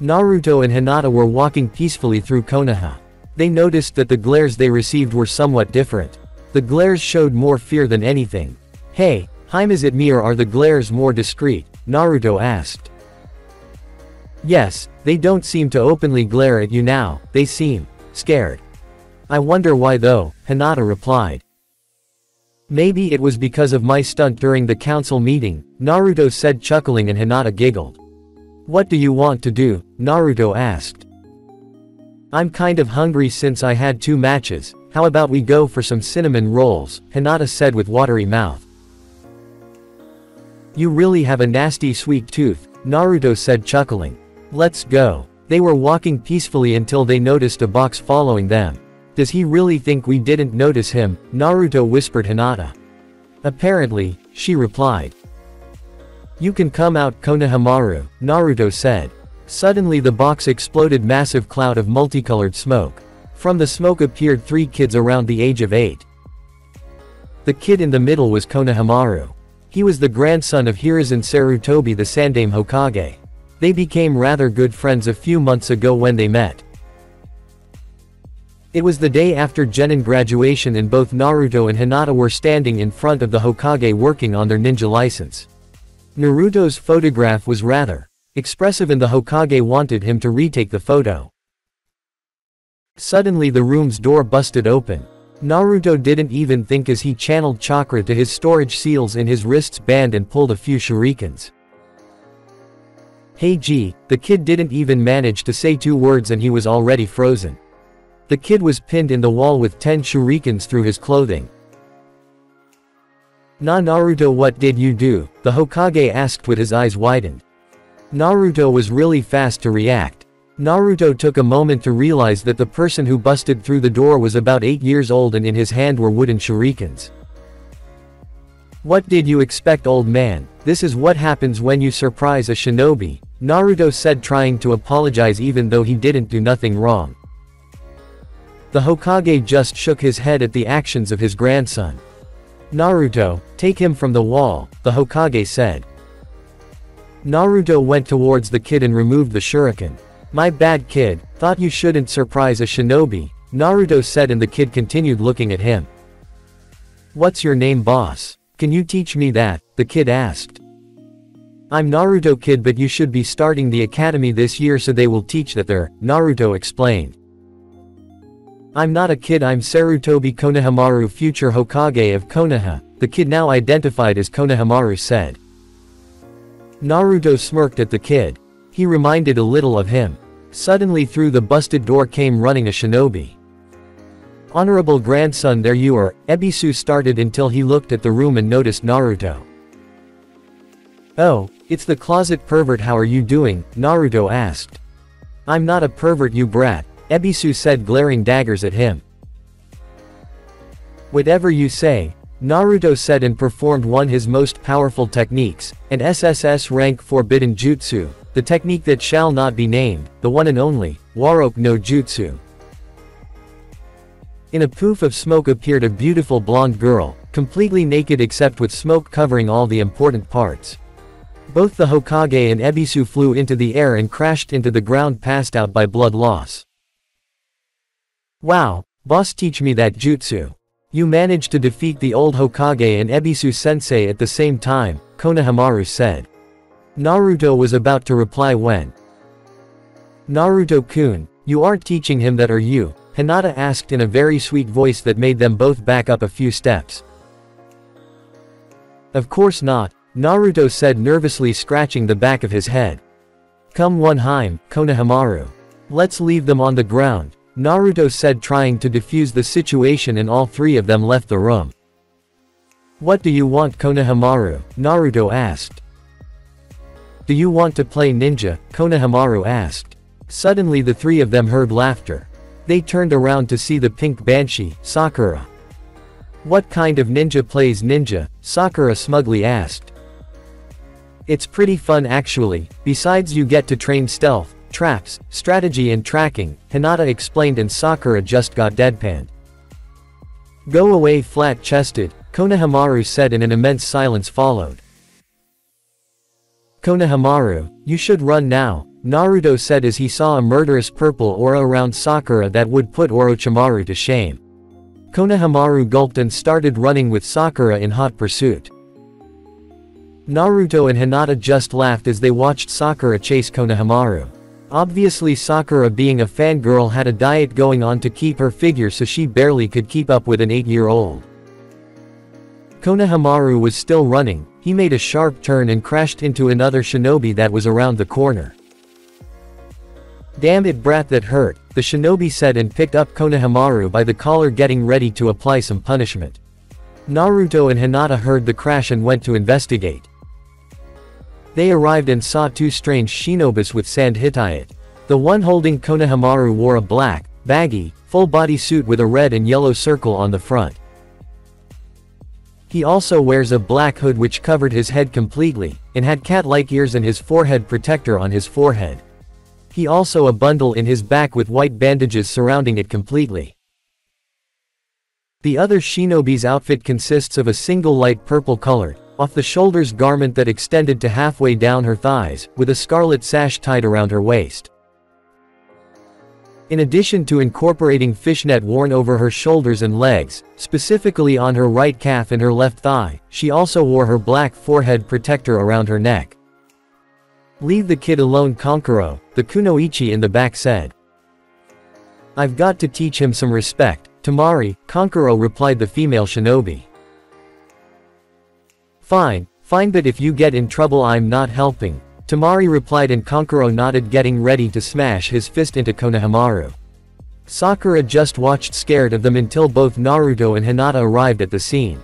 Naruto and Hinata were walking peacefully through Konoha. They noticed that the glares they received were somewhat different. The glares showed more fear than anything. "Hey, Haim, is it me or are the glares more discreet?" Naruto asked. "Yes, they don't seem to openly glare at you now, they seem scared." "I wonder why though," Hinata replied. "Maybe it was because of my stunt during the council meeting," Naruto said, chuckling, and Hinata giggled. "What do you want to do?" Naruto asked. "I'm kind of hungry since I had 2 matches, how about we go for some cinnamon rolls?" Hinata said with watery mouth. "You really have a nasty sweet tooth," Naruto said, chuckling. "Let's go." They were walking peacefully until they noticed a box following them. "Does he really think we didn't notice him?" Naruto whispered Hinata. "Apparently," she replied. "You can come out, Konohamaru," Naruto said. Suddenly the box exploded, massive cloud of multicolored smoke. From the smoke appeared 3 kids around the age of 8. The kid in the middle was Konohamaru. He was the grandson of Hiruzen Sarutobi, the Sandaime Hokage. They became rather good friends a few months ago when they met. It was the day after Genin graduation and both Naruto and Hinata were standing in front of the Hokage working on their ninja license. Naruto's photograph was rather expressive and the Hokage wanted him to retake the photo. Suddenly the room's door busted open. Naruto didn't even think as he channeled chakra to his storage seals in his wrist's band and pulled a few shurikens. "Hey G," the kid didn't even manage to say 2 words and he was already frozen. The kid was pinned in the wall with 10 shurikens through his clothing. "Nah Naruto, what did you do?" the Hokage asked with his eyes widened. Naruto was really fast to react. Naruto took a moment to realize that the person who busted through the door was about 8 years old and in his hand were wooden shurikens. "What did you expect, old man? This is what happens when you surprise a shinobi," Naruto said, trying to apologize even though he didn't do nothing wrong. The Hokage just shook his head at the actions of his grandson. "Naruto, take him from the wall," the Hokage said. Naruto went towards the kid and removed the shuriken. "My bad kid, thought you shouldn't surprise a shinobi," Naruto said, and the kid continued looking at him. "What's your name, boss? Can you teach me that?" the kid asked. "I'm Naruto, kid, but you should be starting the academy this year so they will teach that there," Naruto explained. "I'm not a kid, I'm Sarutobi Konohamaru, future Hokage of Konoha," the kid, now identified as Konohamaru, said. Naruto smirked at the kid. He reminded a little of him. Suddenly through the busted door came running a shinobi. "Honorable grandson, there you are," Ebisu started until he looked at the room and noticed Naruto. "Oh, it's the closet pervert, how are you doing?" Naruto asked. "I'm not a pervert, you brat," Ebisu said, glaring daggers at him. "Whatever you say," Naruto said, and performed one of his most powerful techniques, an SSS rank forbidden jutsu, the technique that shall not be named, the one and only, Waroke no Jutsu. In a poof of smoke appeared a beautiful blonde girl, completely naked except with smoke covering all the important parts. Both the Hokage and Ebisu flew into the air and crashed into the ground, passed out by blood loss. "Wow, boss, teach me that jutsu. You managed to defeat the old Hokage and Ebisu sensei at the same time," Konohamaru said. Naruto was about to reply when "Naruto-kun, you aren't teaching him that, are you?" Hinata asked in a very sweet voice that made them both back up a few steps. "Of course not," Naruto said, nervously scratching the back of his head. "Come one time, Konohamaru. Let's leave them on the ground," Naruto said, trying to defuse the situation, and all three of them left the room. "What do you want, Konohamaru?" Naruto asked. "Do you want to play ninja?" Konohamaru asked. Suddenly the three of them heard laughter. They turned around to see the pink banshee, Sakura. "What kind of ninja plays ninja?" Sakura smugly asked. "It's pretty fun actually, besides you get to train stealth, traps, strategy and tracking," Hinata explained, and Sakura just got deadpanned. "Go away, flat-chested," Konohamaru said, and an immense silence followed. "Konohamaru, you should run now," Naruto said as he saw a murderous purple aura around Sakura that would put Orochimaru to shame. Konohamaru gulped and started running with Sakura in hot pursuit. Naruto and Hinata just laughed as they watched Sakura chase Konohamaru. Obviously Sakura, being a fangirl, had a diet going on to keep her figure, so she barely could keep up with an 8-year-old. Konohamaru was still running. He made a sharp turn and crashed into another shinobi that was around the corner. "Damn it, brat, that hurt," the shinobi said, and picked up Konohamaru by the collar, getting ready to apply some punishment. Naruto and Hinata heard the crash and went to investigate. They arrived and saw two strange shinobis with sand hitayat. The one holding Konohamaru wore a black, baggy, full-body suit with a red and yellow circle on the front. He also wears a black hood which covered his head completely, and had cat-like ears and his forehead protector on his forehead. He also a bundle in his back with white bandages surrounding it completely. The other shinobi's outfit consists of a single light purple colored, off-the-shoulders garment that extended to halfway down her thighs, with a scarlet sash tied around her waist. In addition to incorporating fishnet worn over her shoulders and legs, specifically on her right calf and her left thigh, she also wore her black forehead protector around her neck. "Leave the kid alone, Kankuro," the kunoichi in the back said. "I've got to teach him some respect, Tamari," Kankuro replied the female shinobi. Fine, but if you get in trouble I'm not helping," Tamari replied, and Kankuro nodded, getting ready to smash his fist into Konohamaru. Sakura just watched, scared of them, until both Naruto and Hinata arrived at the scene.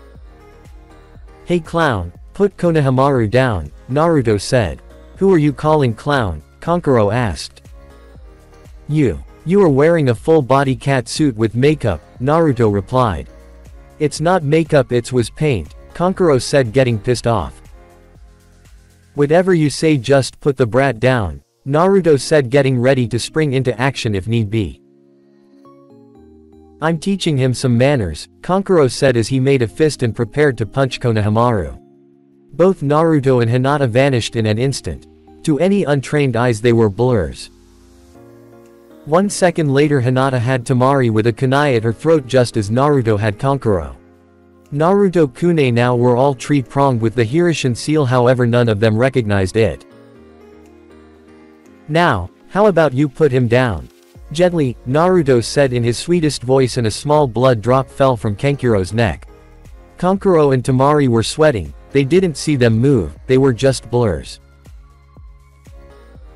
"Hey clown, put Konohamaru down," Naruto said. "Who are you calling clown?" Kankuro asked. You are wearing a full-body cat suit with makeup," Naruto replied. "It's not makeup, it was paint," Kankuro said, getting pissed off. "Whatever you say, just put the brat down," Naruto said, getting ready to spring into action if need be. "I'm teaching him some manners," Kankuro said as he made a fist and prepared to punch Konohamaru. Both Naruto and Hinata vanished in an instant. To any untrained eyes they were blurs. 1 second later Hinata had Tamari with a kunai at her throat, just as Naruto had Kankuro. Naruto Kune now were all tree-pronged with the Hirishin seal, however none of them recognized it. "Now, how about you put him down?" Gently, Naruto said in his sweetest voice, and a small blood drop fell from Kankuro's neck. Kankuro and Tamari were sweating. They didn't see them move, they were just blurs.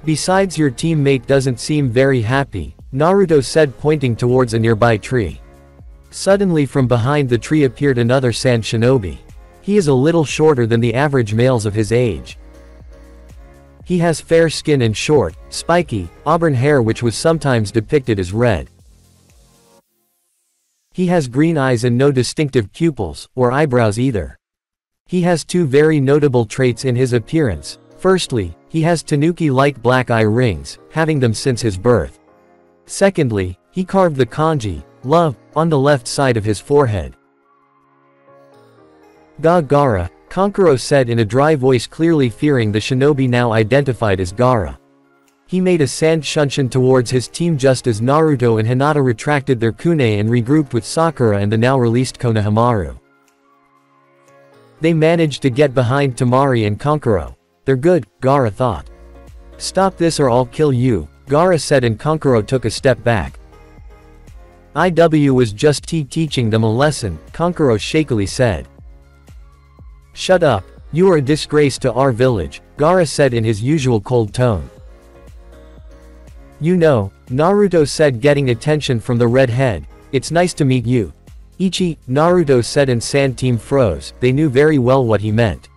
Besides, your teammate doesn't seem very happy, Naruto said, pointing towards a nearby tree. Suddenly from behind the tree appeared another sand shinobi. He is a little shorter than the average males of his age. He has fair skin and short, spiky, auburn hair which was sometimes depicted as red. He has green eyes and no distinctive pupils, or eyebrows either. He has two very notable traits in his appearance. Firstly, he has tanuki-like black eye rings, having them since his birth. Secondly, he carved the kanji, love, on the left side of his forehead. Gara, Kankuro said in a dry voice, clearly fearing the shinobi now identified as Gara. He made a sand shunshin towards his team just as Naruto and Hinata retracted their kunai and regrouped with Sakura and the now released Konohamaru. They managed to get behind Temari and Kankuro. They're good, Gara thought. Stop this or I'll kill you, Gara said, and Kankuro took a step back. IW was just teaching them a lesson, Kankuro shakily said. Shut up, you are a disgrace to our village, Gara said in his usual cold tone. You know, Naruto said, getting attention from the redhead, it's nice to meet you. Ichi, Naruto said, and Sand Team froze. They knew very well what he meant.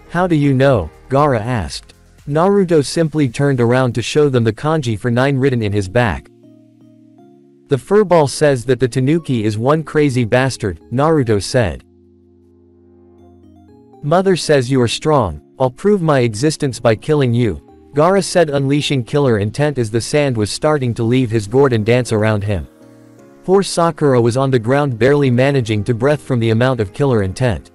How do you know? Gara asked. Naruto simply turned around to show them the kanji for 9 written in his back. The furball says that the tanuki is one crazy bastard, Naruto said. Mother says you are strong, I'll prove my existence by killing you, Gara said, unleashing killer intent as the sand was starting to leave his gourd and dance around him. Poor Sakura was on the ground barely managing to breathe from the amount of killer intent.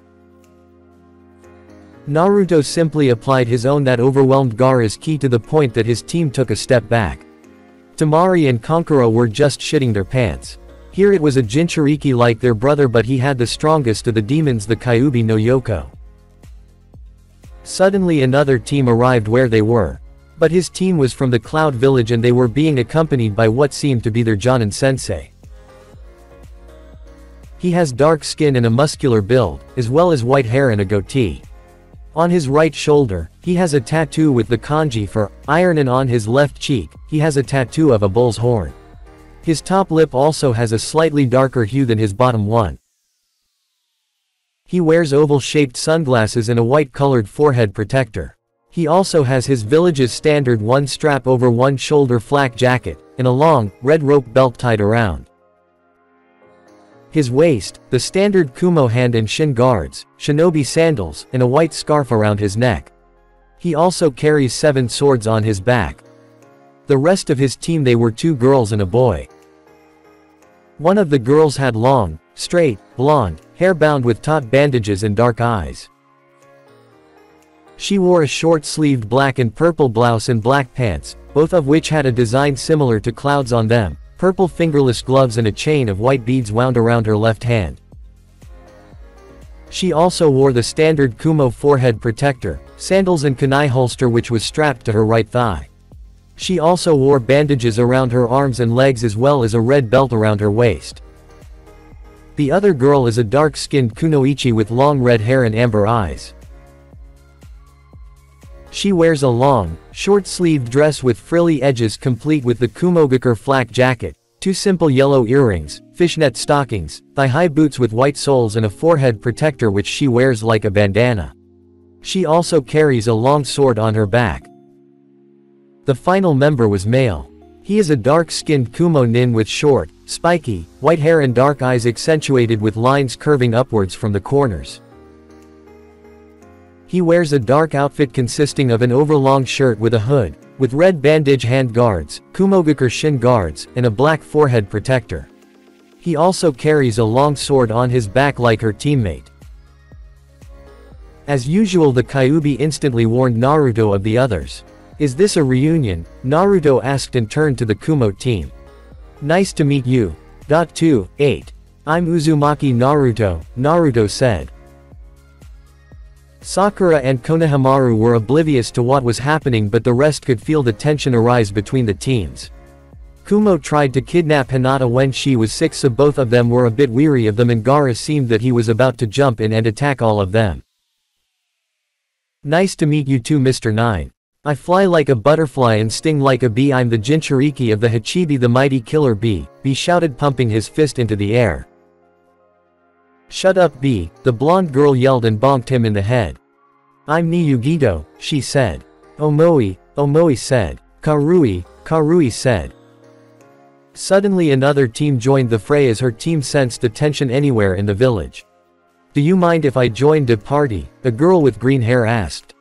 Naruto simply applied his own that overwhelmed Gara's ki to the point that his team took a step back. Temari and Kankuro were just shitting their pants. Here it was a Jinchuriki like their brother, but he had the strongest of the demons, the Kyuubi no Yoko. Suddenly another team arrived where they were. But his team was from the Cloud Village and they were being accompanied by what seemed to be their Jonin sensei. He has dark skin and a muscular build, as well as white hair and a goatee. On his right shoulder, he has a tattoo with the kanji for iron, and on his left cheek, he has a tattoo of a bull's horn. His top lip also has a slightly darker hue than his bottom one. He wears oval-shaped sunglasses and a white-colored forehead protector. He also has his village's standard one strap over one shoulder flak jacket, and a long, red rope belt tied around his waist, the standard Kumo hand and shin guards, shinobi sandals, and a white scarf around his neck. He also carries 7 swords on his back. The rest of his team, they were 2 girls and a boy. One of the girls had long, straight, blonde, hair bound with taut bandages and dark eyes. She wore a short-sleeved black and purple blouse and black pants, both of which had a design similar to clouds on them, purple fingerless gloves and a chain of white beads wound around her left hand. She also wore the standard Kumo forehead protector, sandals and kunai holster which was strapped to her right thigh. She also wore bandages around her arms and legs as well as a red belt around her waist. The other girl is a dark-skinned kunoichi with long red hair and amber eyes. She wears a long, short-sleeved dress with frilly edges complete with the Kumogakure flak jacket, 2 simple yellow earrings, fishnet stockings, thigh-high boots with white soles and a forehead protector which she wears like a bandana. She also carries a long sword on her back. The final member was male. He is a dark-skinned Kumo nin with short, spiky, white hair and dark eyes accentuated with lines curving upwards from the corners. He wears a dark outfit consisting of an overlong shirt with a hood, with red bandage hand guards, Kumogakure shin guards, and a black forehead protector. He also carries a long sword on his back like her teammate. As usual, the Kyuubi instantly warned Naruto of the others. Is this a reunion? Naruto asked and turned to the Kumo team. Nice to meet you. 8. I'm Uzumaki Naruto, Naruto said. Sakura and Konohamaru were oblivious to what was happening, but the rest could feel the tension arise between the teams. Kumo tried to kidnap Hinata when she was 6, so both of them were a bit weary of them, and Gara seemed that he was about to jump in and attack all of them. Nice to meet you too, Mr. 9. I fly like a butterfly and sting like a bee. I'm the Jinchuriki of the Hachibi, the mighty killer bee, B shouted, pumping his fist into the air. Shut up, B, the blonde girl yelled and bonked him in the head. I'm ni Yugido, she said. Omoi, Omoi said. Karui, Karui said. Suddenly another team joined the fray as her team sensed the tension anywhere in the village. Do you mind if I joined the party? A girl with green hair asked.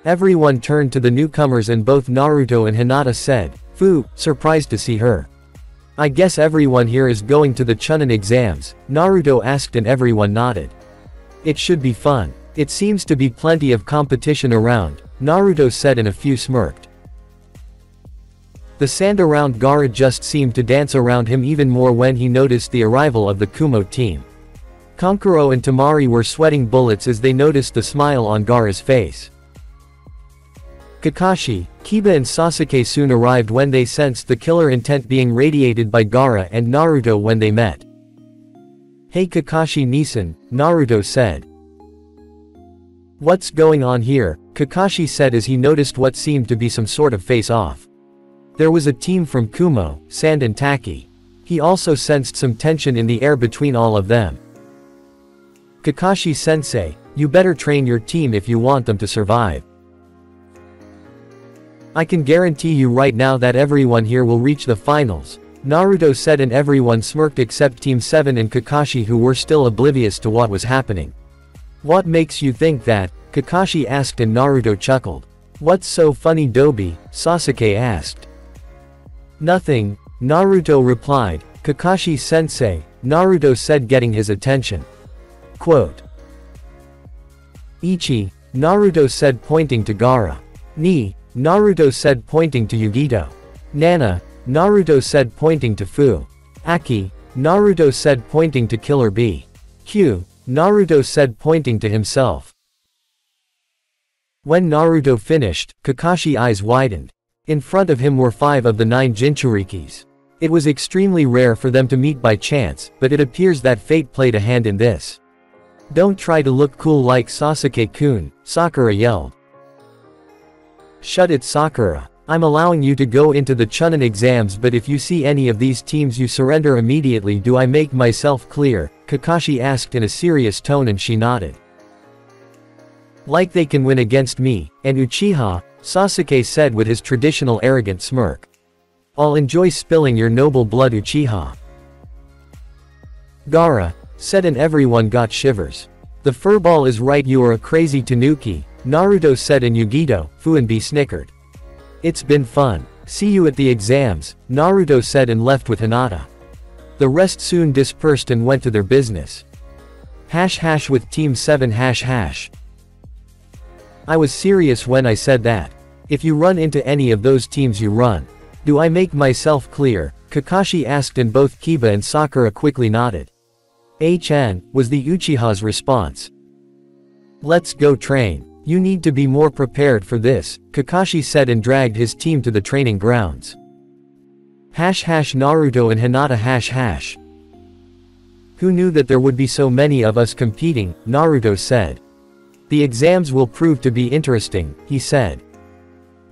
Everyone turned to the newcomers and both Naruto and Hinata said, Fu, surprised to see her. I guess everyone here is going to the Chunin exams, Naruto asked and everyone nodded. It should be fun. It seems to be plenty of competition around, Naruto said and a few smirked. The sand around Gaara just seemed to dance around him even more when he noticed the arrival of the Kumo team. Kankuro and Tamari were sweating bullets as they noticed the smile on Gaara's face. Kakashi, Kiba and Sasuke soon arrived when they sensed the killer intent being radiated by Gaara and Naruto when they met. Hey Kakashi-Nisan, Naruto said. What's going on here? Kakashi said as he noticed what seemed to be some sort of face-off. There was a team from Kumo, Sand and Taki. He also sensed some tension in the air between all of them. Kakashi-sensei, you better train your team if you want them to survive. I can guarantee you right now that everyone here will reach the finals, Naruto said and everyone smirked except Team 7 and Kakashi who were still oblivious to what was happening. What makes you think that? Kakashi asked and Naruto chuckled. What's so funny Dobi? Sasuke asked. Nothing, Naruto replied. Kakashi-sensei, Naruto said getting his attention. Quote. Ichi, Naruto said pointing to Gaara. Ni, Naruto said pointing to Yugido. Nana, Naruto said pointing to Fu. Aki, Naruto said pointing to Killer Bee. Q, Naruto said pointing to himself. When Naruto finished, Kakashi's eyes widened. In front of him were 5 of the 9 Jinchurikis. It was extremely rare for them to meet by chance, but it appears that fate played a hand in this. Don't try to look cool like Sasuke-kun, Sakura yelled. Shut it Sakura. I'm allowing you to go into the Chunin exams but if you see any of these teams you surrender immediately. Do I make myself clear? Kakashi asked in a serious tone and she nodded. Like they can win against me, and Uchiha, Sasuke said with his traditional arrogant smirk. I'll enjoy spilling your noble blood Uchiha. Gaara, said and everyone got shivers. The furball is right, you are a crazy tanuki, Naruto said and Yugido, Fu and B snickered. It's been fun. See you at the exams, Naruto said and left with Hinata. The rest soon dispersed and went to their business. # with Team 7 #. I was serious when I said that. If you run into any of those teams you run. Do I make myself clear? Kakashi asked and both Kiba and Sakura quickly nodded. HN, was the Uchiha's response. Let's go train. You need to be more prepared for this, Kakashi said and dragged his team to the training grounds. # Naruto and Hinata #. Who knew that there would be so many of us competing, Naruto said. The exams will prove to be interesting, he said.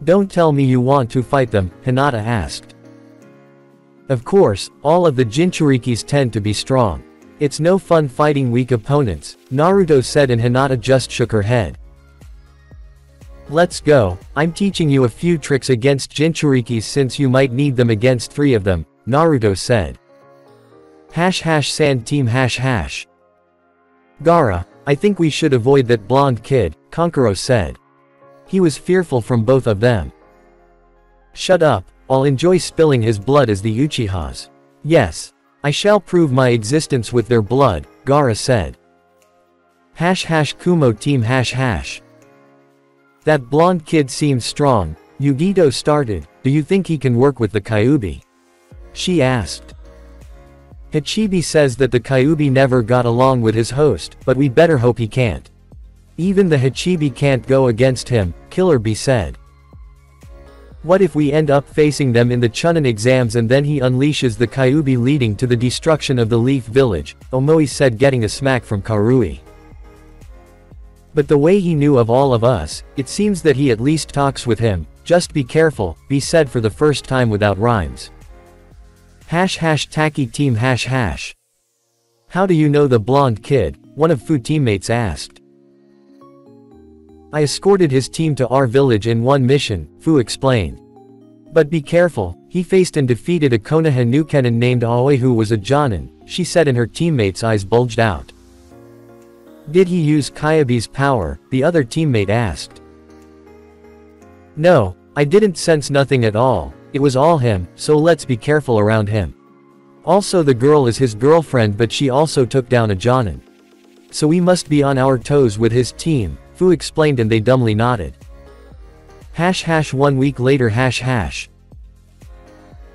Don't tell me you want to fight them, Hinata asked. Of course, all of the Jinchurikis tend to be strong. It's no fun fighting weak opponents, Naruto said and Hinata just shook her head. Let's go, I'm teaching you a few tricks against Jinchurikis since you might need them against 3 of them, Naruto said. # Sand Team #. Gaara, I think we should avoid that blonde kid, Kankuro said. He was fearful from both of them. Shut up, I'll enjoy spilling his blood as the Uchihas. Yes. I shall prove my existence with their blood, Gaara said. # Kumo Team #. That blonde kid seems strong, Yugido started, do you think he can work with the Kyuubi? She asked. Hachibi says that the Kyuubi never got along with his host, but we better hope he can't. Even the Hachibi can't go against him, Killer Bee said. What if we end up facing them in the Chunin exams and then he unleashes the Kyuubi leading to the destruction of the Leaf Village, Omoi said getting a smack from Karui. But the way he knew of all of us, it seems that he at least talks with him. Just be careful, be said for the first time without rhymes. Tacky team #. How do you know the blonde kid? One of Fu teammates asked. I escorted his team to our village in one mission, Fu explained. But be careful, he faced and defeated a Konoha Nukenin named Aoi who was a Jonin, she said, and her teammate's eyes bulged out. Did he use Kyabe's power? The other teammate asked. No, I didn't sense nothing at all, it was all him, so let's be careful around him. Also the girl is his girlfriend, but she also took down a Jonin. So we must be on our toes with his team, Fu explained, and they dumbly nodded. 1 week later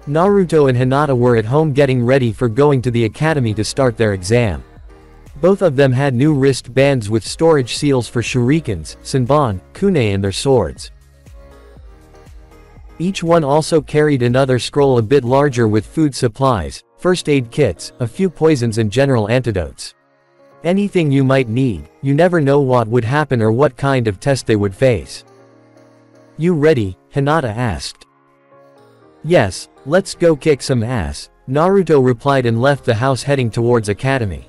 Naruto and Hinata were at home getting ready for going to the academy to start their exam. Both of them had new wrist bands with storage seals for shurikens, senbon, kunai and their swords. Each one also carried another scroll a bit larger with food supplies, first aid kits, a few poisons and general antidotes. Anything you might need, you never know what would happen or what kind of test they would face. You ready? Hinata asked. Yes, let's go kick some ass, Naruto replied and left the house heading towards academy.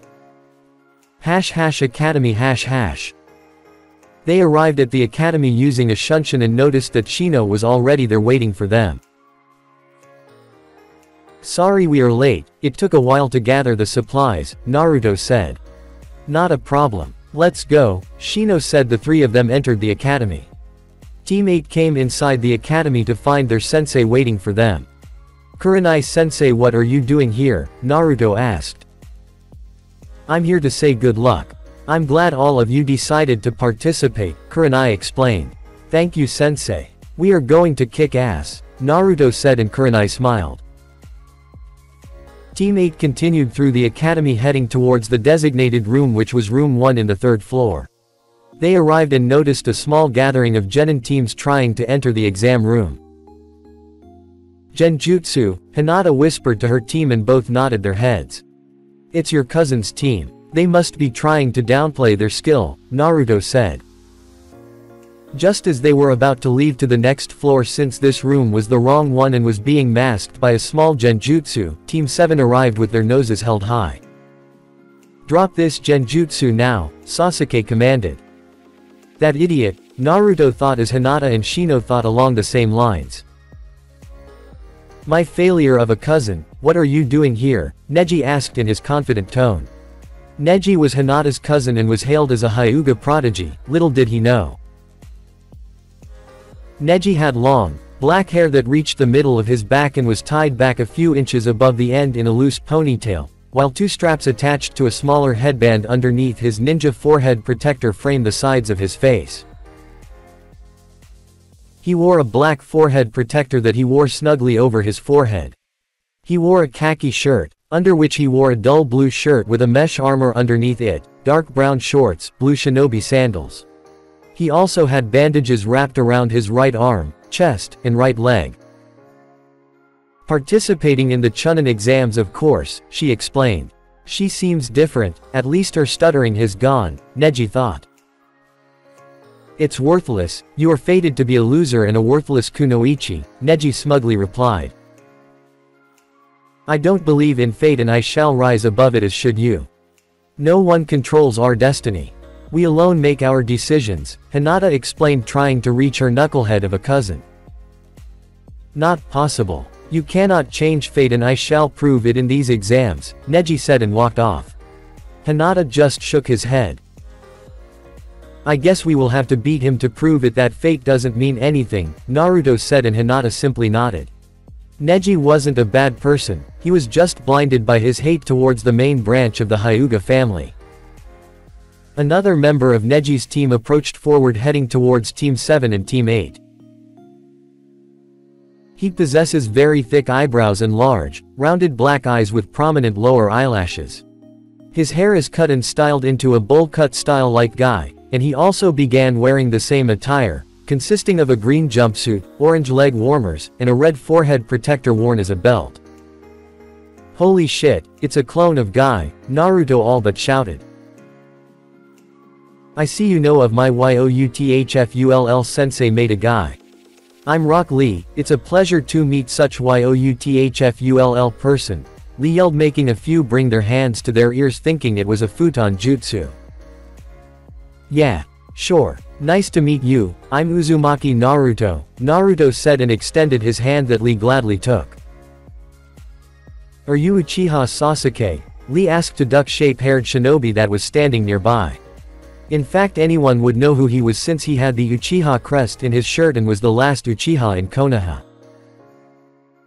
Academy #. They arrived at the academy using a shunshin and noticed that Shino was already there waiting for them. Sorry we are late, it took a while to gather the supplies, Naruto said. Not a problem. Let's go, Shino said. The three of them entered the academy. Team 8 came inside the academy to find their sensei waiting for them. Kurenai-sensei, what are you doing here? Naruto asked. I'm here to say good luck. I'm glad all of you decided to participate, Kurenai explained. Thank you sensei. We are going to kick ass, Naruto said, and Kurenai smiled. Team 8 continued through the academy heading towards the designated room, which was room 1 in the 3rd floor. They arrived and noticed a small gathering of genin teams trying to enter the exam room. Genjutsu, Hinata whispered to her team and both nodded their heads. It's your cousin's team. They must be trying to downplay their skill, Naruto said. Just as they were about to leave to the next floor, since this room was the wrong one and was being masked by a small genjutsu, Team 7 arrived with their noses held high. Drop this genjutsu now, Sasuke commanded. That idiot, Naruto thought as Hinata and Shino thought along the same lines. My failure of a cousin, what are you doing here? Neji asked in his confident tone. Neji was Hinata's cousin and was hailed as a Hyuga prodigy, little did he know. Neji had long, black hair that reached the middle of his back and was tied back a few inches above the end in a loose ponytail, while two straps attached to a smaller headband underneath his ninja forehead protector framed the sides of his face. He wore a black forehead protector that he wore snugly over his forehead. He wore a khaki shirt, under which he wore a dull blue shirt with a mesh armor underneath it, dark brown shorts, blue shinobi sandals. He also had bandages wrapped around his right arm, chest, and right leg. Participating in the Chunin exams, of course, she explained. She seems different, at least her stuttering is gone, Neji thought. It's worthless, you are fated to be a loser and a worthless kunoichi, Neji smugly replied. I don't believe in fate and I shall rise above it, as should you. No one controls our destiny. We alone make our decisions, Hinata explained, trying to reach her knucklehead of a cousin. Not possible. You cannot change fate and I shall prove it in these exams, Neji said and walked off. Hinata just shook his head. I guess we will have to beat him to prove it. That fate doesn't mean anything, Naruto said, and Hinata simply nodded. Neji wasn't a bad person, he was just blinded by his hate towards the main branch of the Hyuga family. Another member of Neji's team approached forward, heading towards Team 7 and Team 8. He possesses very thick eyebrows and large, rounded black eyes with prominent lower eyelashes. His hair is cut and styled into a bowl cut style like Guy, and he also began wearing the same attire, consisting of a green jumpsuit, orange leg warmers, and a red forehead protector worn as a belt. Holy shit, it's a clone of Guy, Naruto all but shouted. I see you know of my Youthfull sensei made a guy. I'm Rock Lee, it's a pleasure to meet such Youthfull person, Lee yelled, making a few bring their hands to their ears thinking it was a futon jutsu. Yeah. Sure. Nice to meet you, I'm Uzumaki Naruto, Naruto said and extended his hand that Lee gladly took. Are you Uchiha Sasuke? Lee asked a duck-shaped-haired shinobi that was standing nearby. In fact, anyone would know who he was since he had the Uchiha crest in his shirt and was the last Uchiha in Konoha.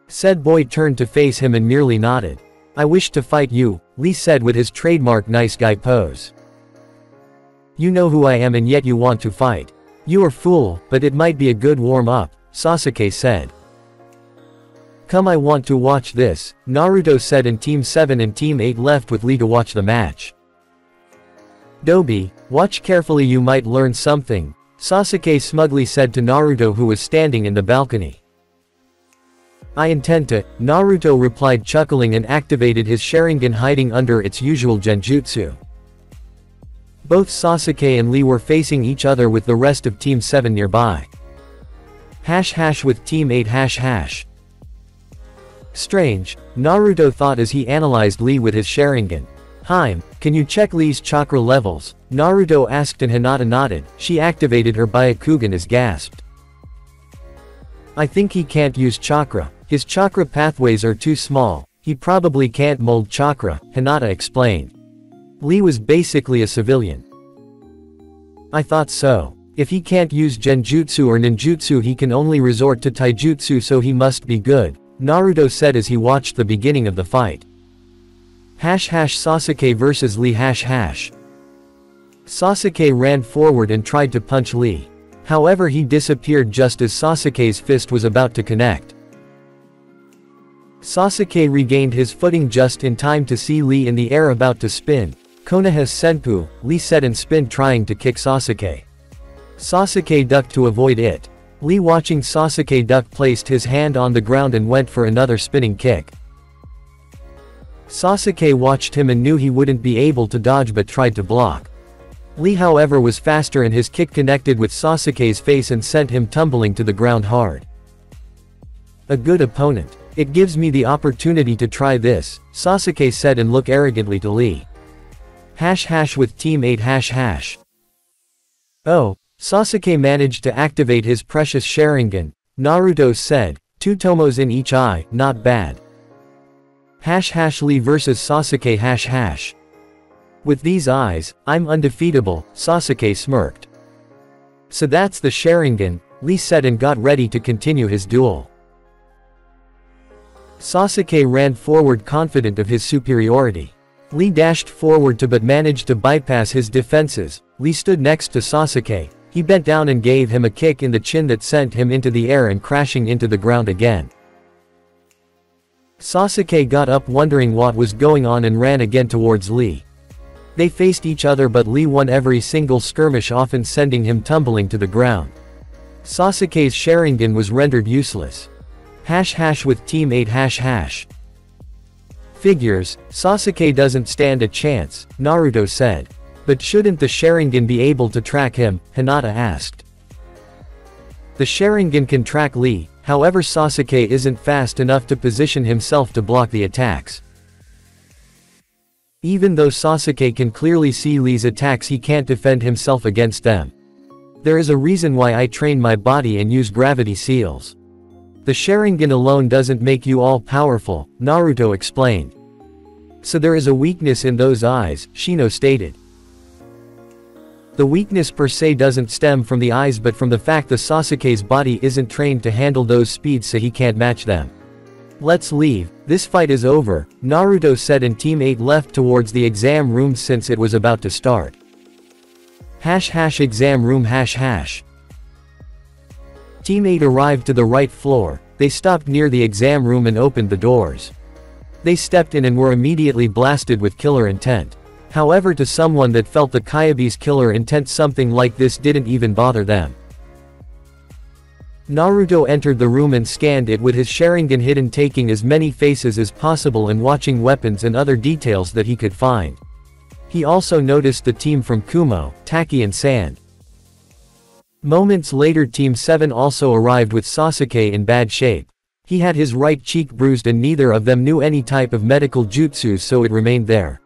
Said boy turned to face him and merely nodded. I wish to fight you, Lee said with his trademark nice guy pose. You know who I am and yet you want to fight. You are fool, but it might be a good warm-up, Sasuke said. Come, I want to watch this, Naruto said, and Team 7 and Team 8 left with Lee to watch the match. Dobi, watch carefully, you might learn something, Sasuke smugly said to Naruto, who was standing in the balcony. I intend to, Naruto replied, chuckling, and activated his Sharingan, hiding under its usual genjutsu. Both Sasuke and Lee were facing each other with the rest of Team 7 nearby. With Team 8 Strange, Naruto thought as he analyzed Lee with his Sharingan. Can you check Lee's chakra levels? Naruto asked and Hinata nodded. She activated her Byakugan as gasped. I think he can't use chakra. His chakra pathways are too small. He probably can't mold chakra, Hinata explained. Lee was basically a civilian. I thought so. If he can't use genjutsu or ninjutsu, he can only resort to taijutsu, so he must be good, Naruto said as he watched the beginning of the fight. Sasuke vs Lee Sasuke ran forward and tried to punch Lee. However, he disappeared just as Sasuke's fist was about to connect. Sasuke regained his footing just in time to see Lee in the air about to spin. Konoha senpu, Lee said, and spin, trying to kick Sasuke. Sasuke ducked to avoid it. Lee, watching Sasuke duck, placed his hand on the ground and went for another spinning kick. Sasuke watched him and knew he wouldn't be able to dodge but tried to block. Lee, however, was faster and his kick connected with Sasuke's face and sent him tumbling to the ground hard. A good opponent. It gives me the opportunity to try this, Sasuke said and looked arrogantly to Lee. With Team 8 Oh, Sasuke managed to activate his precious Sharingan, Naruto said, 2 tomos in each eye, not bad. Lee vs Sasuke With these eyes, I'm undefeatable, Sasuke smirked. So that's the Sharingan, Lee said and got ready to continue his duel. Sasuke ran forward confident of his superiority. Lee dashed forward but managed to bypass his defenses. Lee stood next to Sasuke. He bent down and gave him a kick in the chin that sent him into the air and crashing into the ground again. Sasuke got up wondering what was going on and ran again towards Lee. They faced each other but Lee won every single skirmish, often sending him tumbling to the ground. Sasuke's Sharingan was rendered useless. With Team 8 Figures, Sasuke doesn't stand a chance, Naruto said. But shouldn't the Sharingan be able to track him, Hinata asked. The Sharingan can track Lee, however Sasuke isn't fast enough to position himself to block the attacks. Even though Sasuke can clearly see Lee's attacks, he can't defend himself against them. There is a reason why I train my body and use gravity seals. The Sharingan alone doesn't make you all-powerful, Naruto explained. So there is a weakness in those eyes, Shino stated. The weakness per se doesn't stem from the eyes but from the fact that Sasuke's body isn't trained to handle those speeds, so he can't match them. Let's leave, this fight is over, Naruto said, and Team 8 left towards the exam room since it was about to start. Exam room Team 8 arrived to the right floor. They stopped near the exam room and opened the doors. They stepped in and were immediately blasted with killer intent. However, to someone that felt the Kyabe's killer intent, something like this didn't even bother them. Naruto entered the room and scanned it with his Sharingan hidden, taking as many faces as possible and watching weapons and other details that he could find. He also noticed the team from Kumo, Taki and Sand. Moments later Team 7 also arrived with Sasuke in bad shape. He had his right cheek bruised and neither of them knew any type of medical jutsu, so it remained there.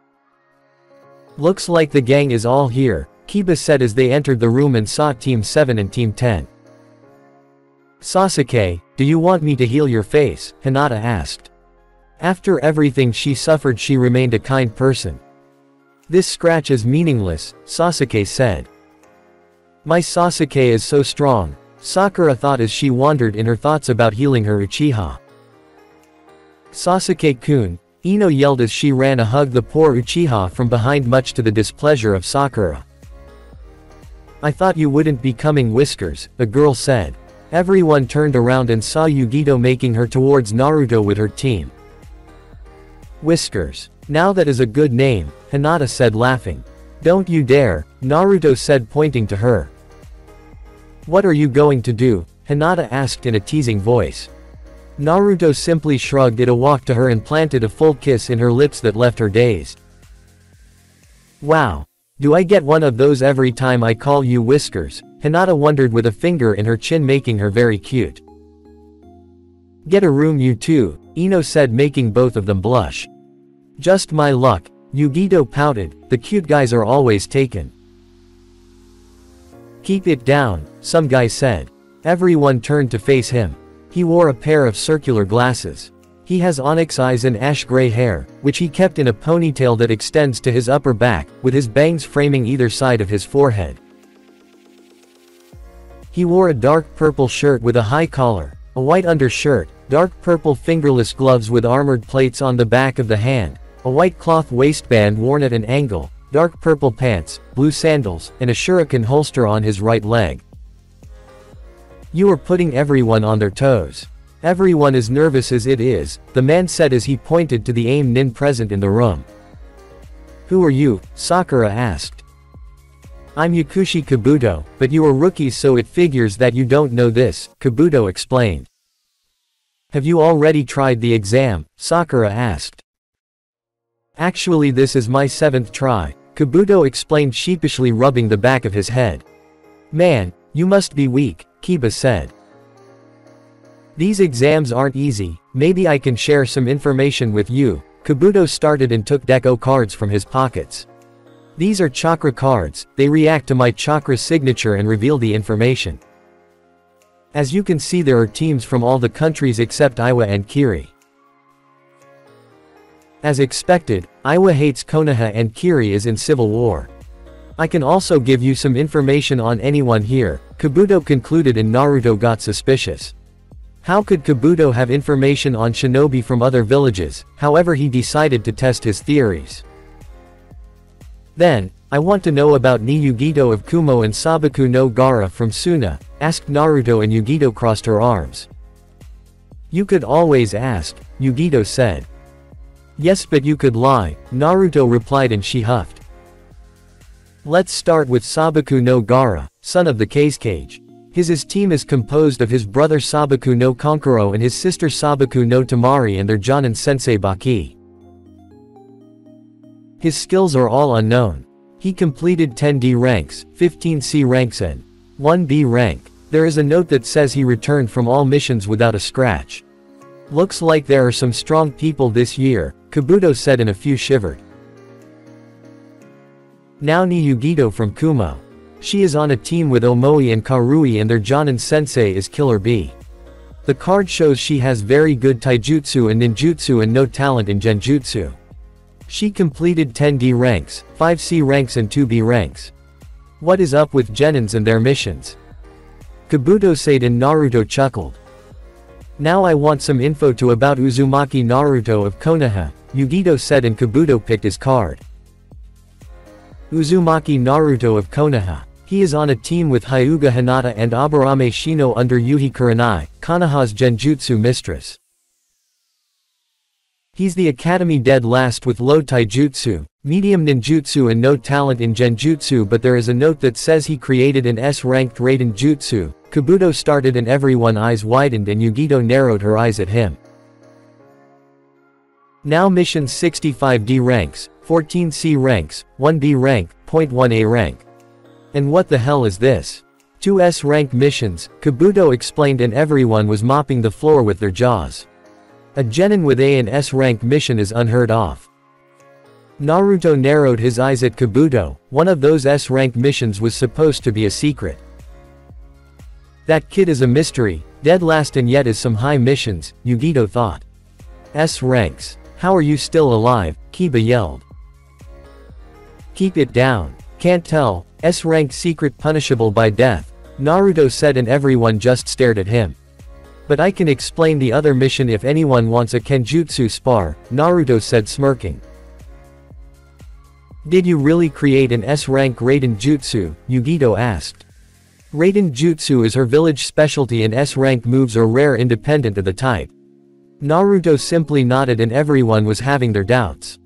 Looks like the gang is all here, Kiba said as they entered the room and saw Team 7 and Team 10. Sasuke, do you want me to heal your face? Hinata asked. After everything she suffered, she remained a kind person. This scratch is meaningless, Sasuke said. My Sasuke is so strong, Sakura thought as she wandered in her thoughts about healing her Uchiha. Sasuke-kun, Ino yelled as she ran to hug the poor Uchiha from behind, much to the displeasure of Sakura. I thought you wouldn't be coming, Whiskers, the girl said. Everyone turned around and saw Yugito making her towards Naruto with her team. Whiskers. Now that is a good name, Hinata said laughing. Don't you dare, Naruto said pointing to her. What are you going to do? Hinata asked in a teasing voice. Naruto simply shrugged it, walked to her and planted a full kiss in her lips that left her dazed. Wow. Do I get one of those every time I call you Whiskers? Hinata wondered with a finger in her chin, making her very cute. Get a room you two, Ino said, making both of them blush. Just my luck, Yugito pouted, the cute guys are always taken. Keep it down, some guy said. Everyone turned to face him. He wore a pair of circular glasses. He has onyx eyes and ash-gray hair, which he kept in a ponytail that extends to his upper back, with his bangs framing either side of his forehead. He wore a dark purple shirt with a high collar, a white undershirt, dark purple fingerless gloves with armored plates on the back of the hand, a white cloth waistband worn at an angle, dark purple pants, blue sandals, and a shuriken holster on his right leg. You are putting everyone on their toes. Everyone is nervous as it is, the man said as he pointed to the AIM nin present in the room. Who are you? Sakura asked. I'm Yakushi Kabuto, but you are rookies, so it figures that you don't know this, Kabuto explained. Have you already tried the exam? Sakura asked. Actually, this is my 7th try, Kabuto explained sheepishly, rubbing the back of his head. Man, you must be weak, Kiba said. These exams aren't easy, maybe I can share some information with you. Kabuto started and took deco cards from his pockets. These are chakra cards, they react to my chakra signature and reveal the information. As you can see, there are teams from all the countries except Iwa and Kiri. As expected, Iwa hates Konoha and Kiri is in civil war. I can also give you some information on anyone here, Kabuto concluded, and Naruto got suspicious. How could Kabuto have information on shinobi from other villages? However, he decided to test his theories. Then, I want to know about ni Yugito of Kumo and Sabaku Nogara from Suna, asked Naruto, and Yugito crossed her arms. You could always ask, Yugito said. Yes, but you could lie, Naruto replied, and she huffed. Let's start with Sabaku Nogara, son of the Cage. His team is composed of his brother Sabaku no Konkuro and his sister Sabaku no Tamari and their Jonin sensei Baki. His skills are all unknown. He completed 10 D ranks, 15 C ranks and 1 B rank. There is a note that says he returned from all missions without a scratch. Looks like there are some strong people this year, Kabuto said, and a few shivered. Now ni Yugito from Kumo. She is on a team with Omoi and Karui and their Jonin sensei is Killer B. The card shows she has very good taijutsu and ninjutsu and no talent in genjutsu. She completed 10 D ranks, 5 C ranks and 2 B ranks. What is up with genins and their missions? Kabuto said, and Naruto chuckled. Now I want some info too about Uzumaki Naruto of Konoha, Yugito said, and Kabuto picked his card. Uzumaki Naruto of Konoha. He is on a team with Hyuga Hinata and Aburame Shino under Yuhi Kurenai, Konoha's genjutsu mistress. He's the academy dead last with low taijutsu, medium ninjutsu and no talent in genjutsu, but there is a note that says he created an S-ranked Raiden jutsu. Kabuto started and everyone's eyes widened and Yugito narrowed her eyes at him. Now missions 65 D ranks, 14C ranks, 1B rank, 0.1A rank. And what the hell is this? 2S rank missions, Kabuto explained, and everyone was mopping the floor with their jaws. A genin with A and S rank mission is unheard of. Naruto narrowed his eyes at Kabuto. One of those S rank missions was supposed to be a secret. That kid is a mystery, dead last and yet is some high missions, Yugito thought. S ranks. How are you still alive? Kiba yelled. Keep it down. Can't tell. S rank secret punishable by death, Naruto said, and everyone just stared at him. But I can explain the other mission if anyone wants a Kenjutsu spar, Naruto said, smirking. Did you really create an S-rank Raiden Jutsu? Yugito asked. Raiden Jutsu is her village specialty and S-rank moves are rare independent of the type. Naruto simply nodded and everyone was having their doubts.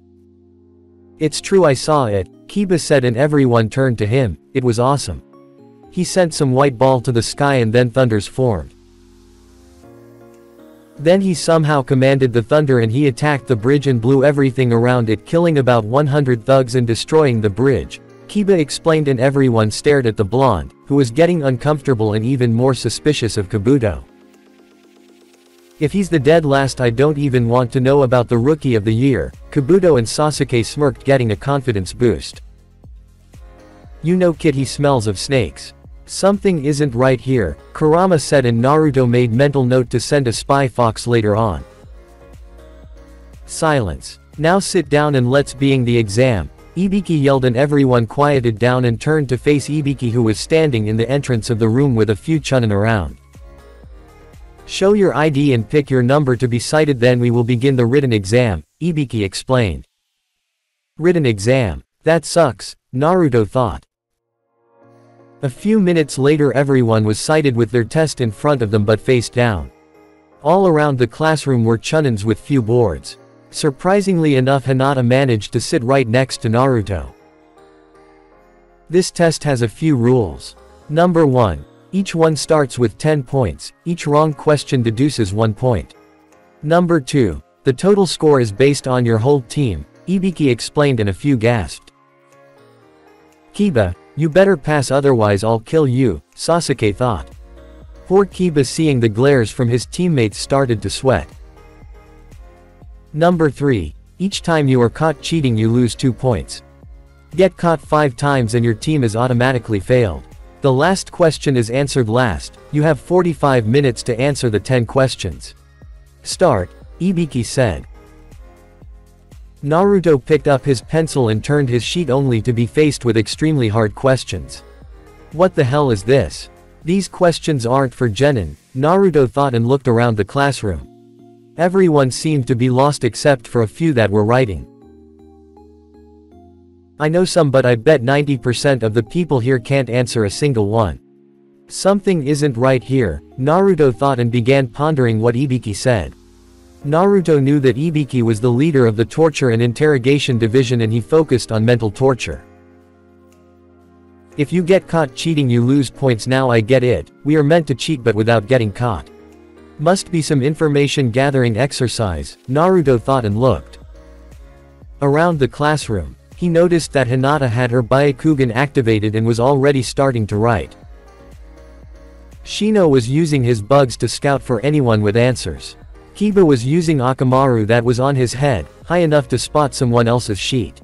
It's true, I saw it, Kiba said, and everyone turned to him. It was awesome. He sent some white ball to the sky and then thunders formed. Then he somehow commanded the thunder and he attacked the bridge and blew everything around it, killing about 100 thugs and destroying the bridge, Kiba explained, and everyone stared at the blonde, who was getting uncomfortable and even more suspicious of Kabuto. If he's the dead last, I don't even want to know about the Rookie of the Year, Kabuto and Sasuke smirked, getting a confidence boost. You know, kid, he smells of snakes. Something isn't right here, Kurama said, and Naruto made mental note to send a spy fox later on. Silence. Now sit down and let's begin the exam, Ibiki yelled, and everyone quieted down and turned to face Ibiki, who was standing in the entrance of the room with a few chunin around. Show your ID and pick your number to be cited, then we will begin the written exam, Ibiki explained. Written exam. That sucks, Naruto thought. A few minutes later everyone was cited with their test in front of them but face down. All around the classroom were chunins with few boards. Surprisingly enough, Hinata managed to sit right next to Naruto. This test has a few rules. Number 1. Each one starts with 10 points, each wrong question deduces 1 point. Number 2. The total score is based on your whole team, Ibiki explained, and a few gasped. Kiba, you better pass, otherwise I'll kill you, Sasuke thought. Poor Kiba, seeing the glares from his teammates, started to sweat. Number 3. Each time you are caught cheating you lose 2 points. Get caught 5 times and your team is automatically failed. The last question is answered last. You have 45 minutes to answer the 10 questions. Start, Ibiki said. Naruto picked up his pencil and turned his sheet only to be faced with extremely hard questions. What the hell is this? These questions aren't for genin, Naruto thought, and looked around the classroom. Everyone seemed to be lost except for a few that were writing. I know some, but I bet 90% of the people here can't answer a single one. Something isn't right here, Naruto thought, and began pondering what Ibiki said. Naruto knew that Ibiki was the leader of the torture and interrogation division and he focused on mental torture. If you get caught cheating you lose points. Now I get it, we are meant to cheat but without getting caught. Must be some information gathering exercise, Naruto thought, and looked around the classroom. He noticed that Hinata had her Byakugan activated and was already starting to write. Shino was using his bugs to scout for anyone with answers. Kiba was using Akamaru that was on his head, high enough to spot someone else's sheet.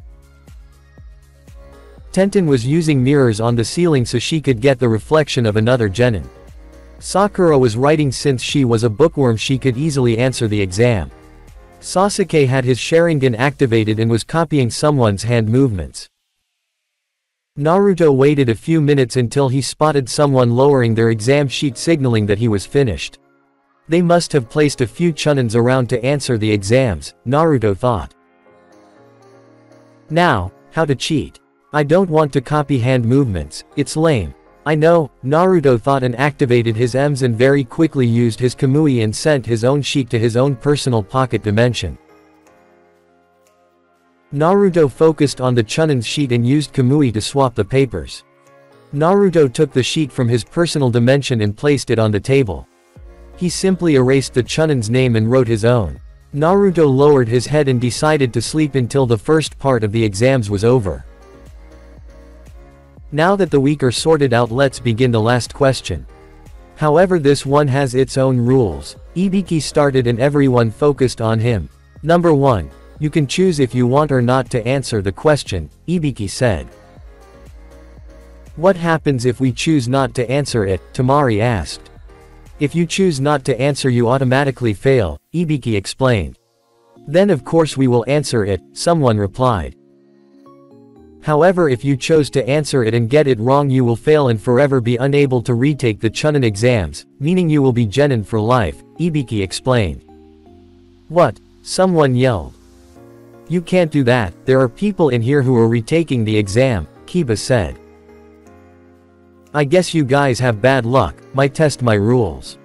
Tenten was using mirrors on the ceiling so she could get the reflection of another genin. Sakura was writing. Since she was a bookworm she could easily answer the exam. Sasuke had his Sharingan activated and was copying someone's hand movements. Naruto waited a few minutes until he spotted someone lowering their exam sheet, signaling that he was finished. They must have placed a few chunins around to answer the exams, Naruto thought. Now, how to cheat. I don't want to copy hand movements, it's lame. I know, Naruto thought, and activated his M's and very quickly used his Kamui and sent his own sheet to his own personal pocket dimension. Naruto focused on the chunin's sheet and used Kamui to swap the papers. Naruto took the sheet from his personal dimension and placed it on the table. He simply erased the chunin's name and wrote his own. Naruto lowered his head and decided to sleep until the first part of the exams was over. Now that the week are sorted out, let's begin the last question. However, this one has its own rules. Ibiki started and everyone focused on him. Number 1. You can choose if you want or not to answer the question, Ibiki said. What happens if we choose not to answer it? Tamari asked. If you choose not to answer, you automatically fail, Ibiki explained. Then of course we will answer it, someone replied. However, if you chose to answer it and get it wrong, you will fail and forever be unable to retake the Chunin exams, meaning you will be genin for life, Ibiki explained. What? Someone yelled. You can't do that, there are people in here who are retaking the exam, Kiba said. I guess you guys have bad luck, might test my rules.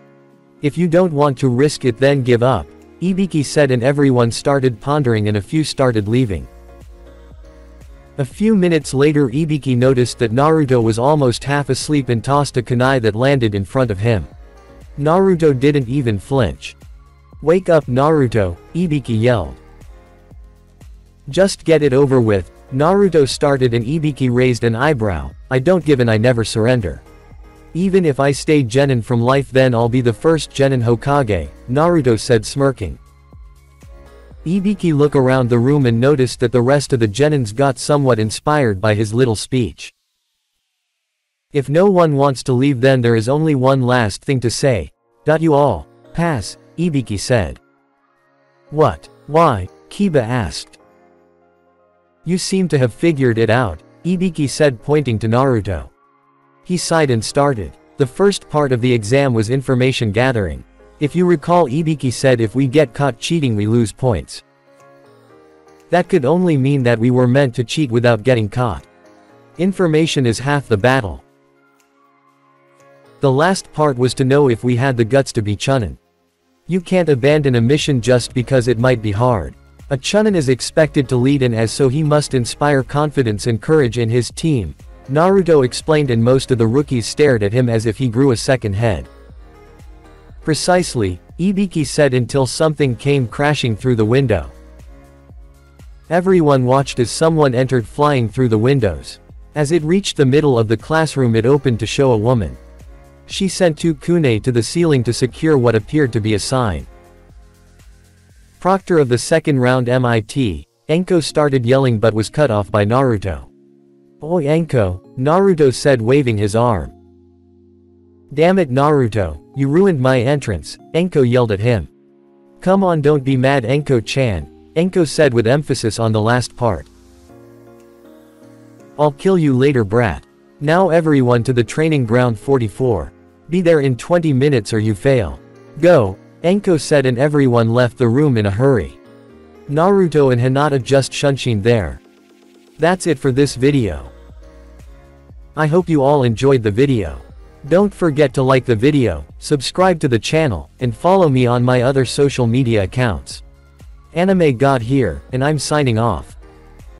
If you don't want to risk it, then give up, Ibiki said, and everyone started pondering and a few started leaving. A few minutes later, Ibiki noticed that Naruto was almost half asleep and tossed a kunai that landed in front of him. Naruto didn't even flinch. Wake up, Naruto, Ibiki yelled. Just get it over with, Naruto started, and Ibiki raised an eyebrow. I don't give and I never surrender. Even if I stay genin from life, then I'll be the first genin Hokage, Naruto said, smirking. Ibiki looked around the room and noticed that the rest of the genins got somewhat inspired by his little speech. If no one wants to leave, then there is only one last thing to say. You all pass, Ibiki said. What? Why? Kiba asked. You seem to have figured it out, Ibiki said, pointing to Naruto. He sighed and started. The first part of the exam was information gathering. If you recall, Ibiki said if we get caught cheating we lose points. That could only mean that we were meant to cheat without getting caught. Information is half the battle. The last part was to know if we had the guts to be Chunin. You can't abandon a mission just because it might be hard. A Chunin is expected to lead, and as so he must inspire confidence and courage in his team, Naruto explained, and most of the rookies stared at him as if he grew a second head. Precisely, Ibiki said, until something came crashing through the window. Everyone watched as someone entered flying through the windows. As it reached the middle of the classroom, it opened to show a woman. She sent 2 kunai to the ceiling to secure what appeared to be a sign. Proctor of the second round MIT, Enko started yelling but was cut off by Naruto. Oi Enko, Naruto said, waving his arm. Damn it, Naruto, you ruined my entrance, Enko yelled at him. Come on, don't be mad, Enko-chan, Enko said with emphasis on the last part. I'll kill you later, brat. Now everyone to the training ground 44. Be there in 20 minutes or you fail. Go, Enko said, and everyone left the room in a hurry. Naruto and Hinata just shunshined there. That's it for this video. I hope you all enjoyed the video. Don't forget to like the video, subscribe to the channel, and follow me on my other social media accounts. Anime God here, and I'm signing off.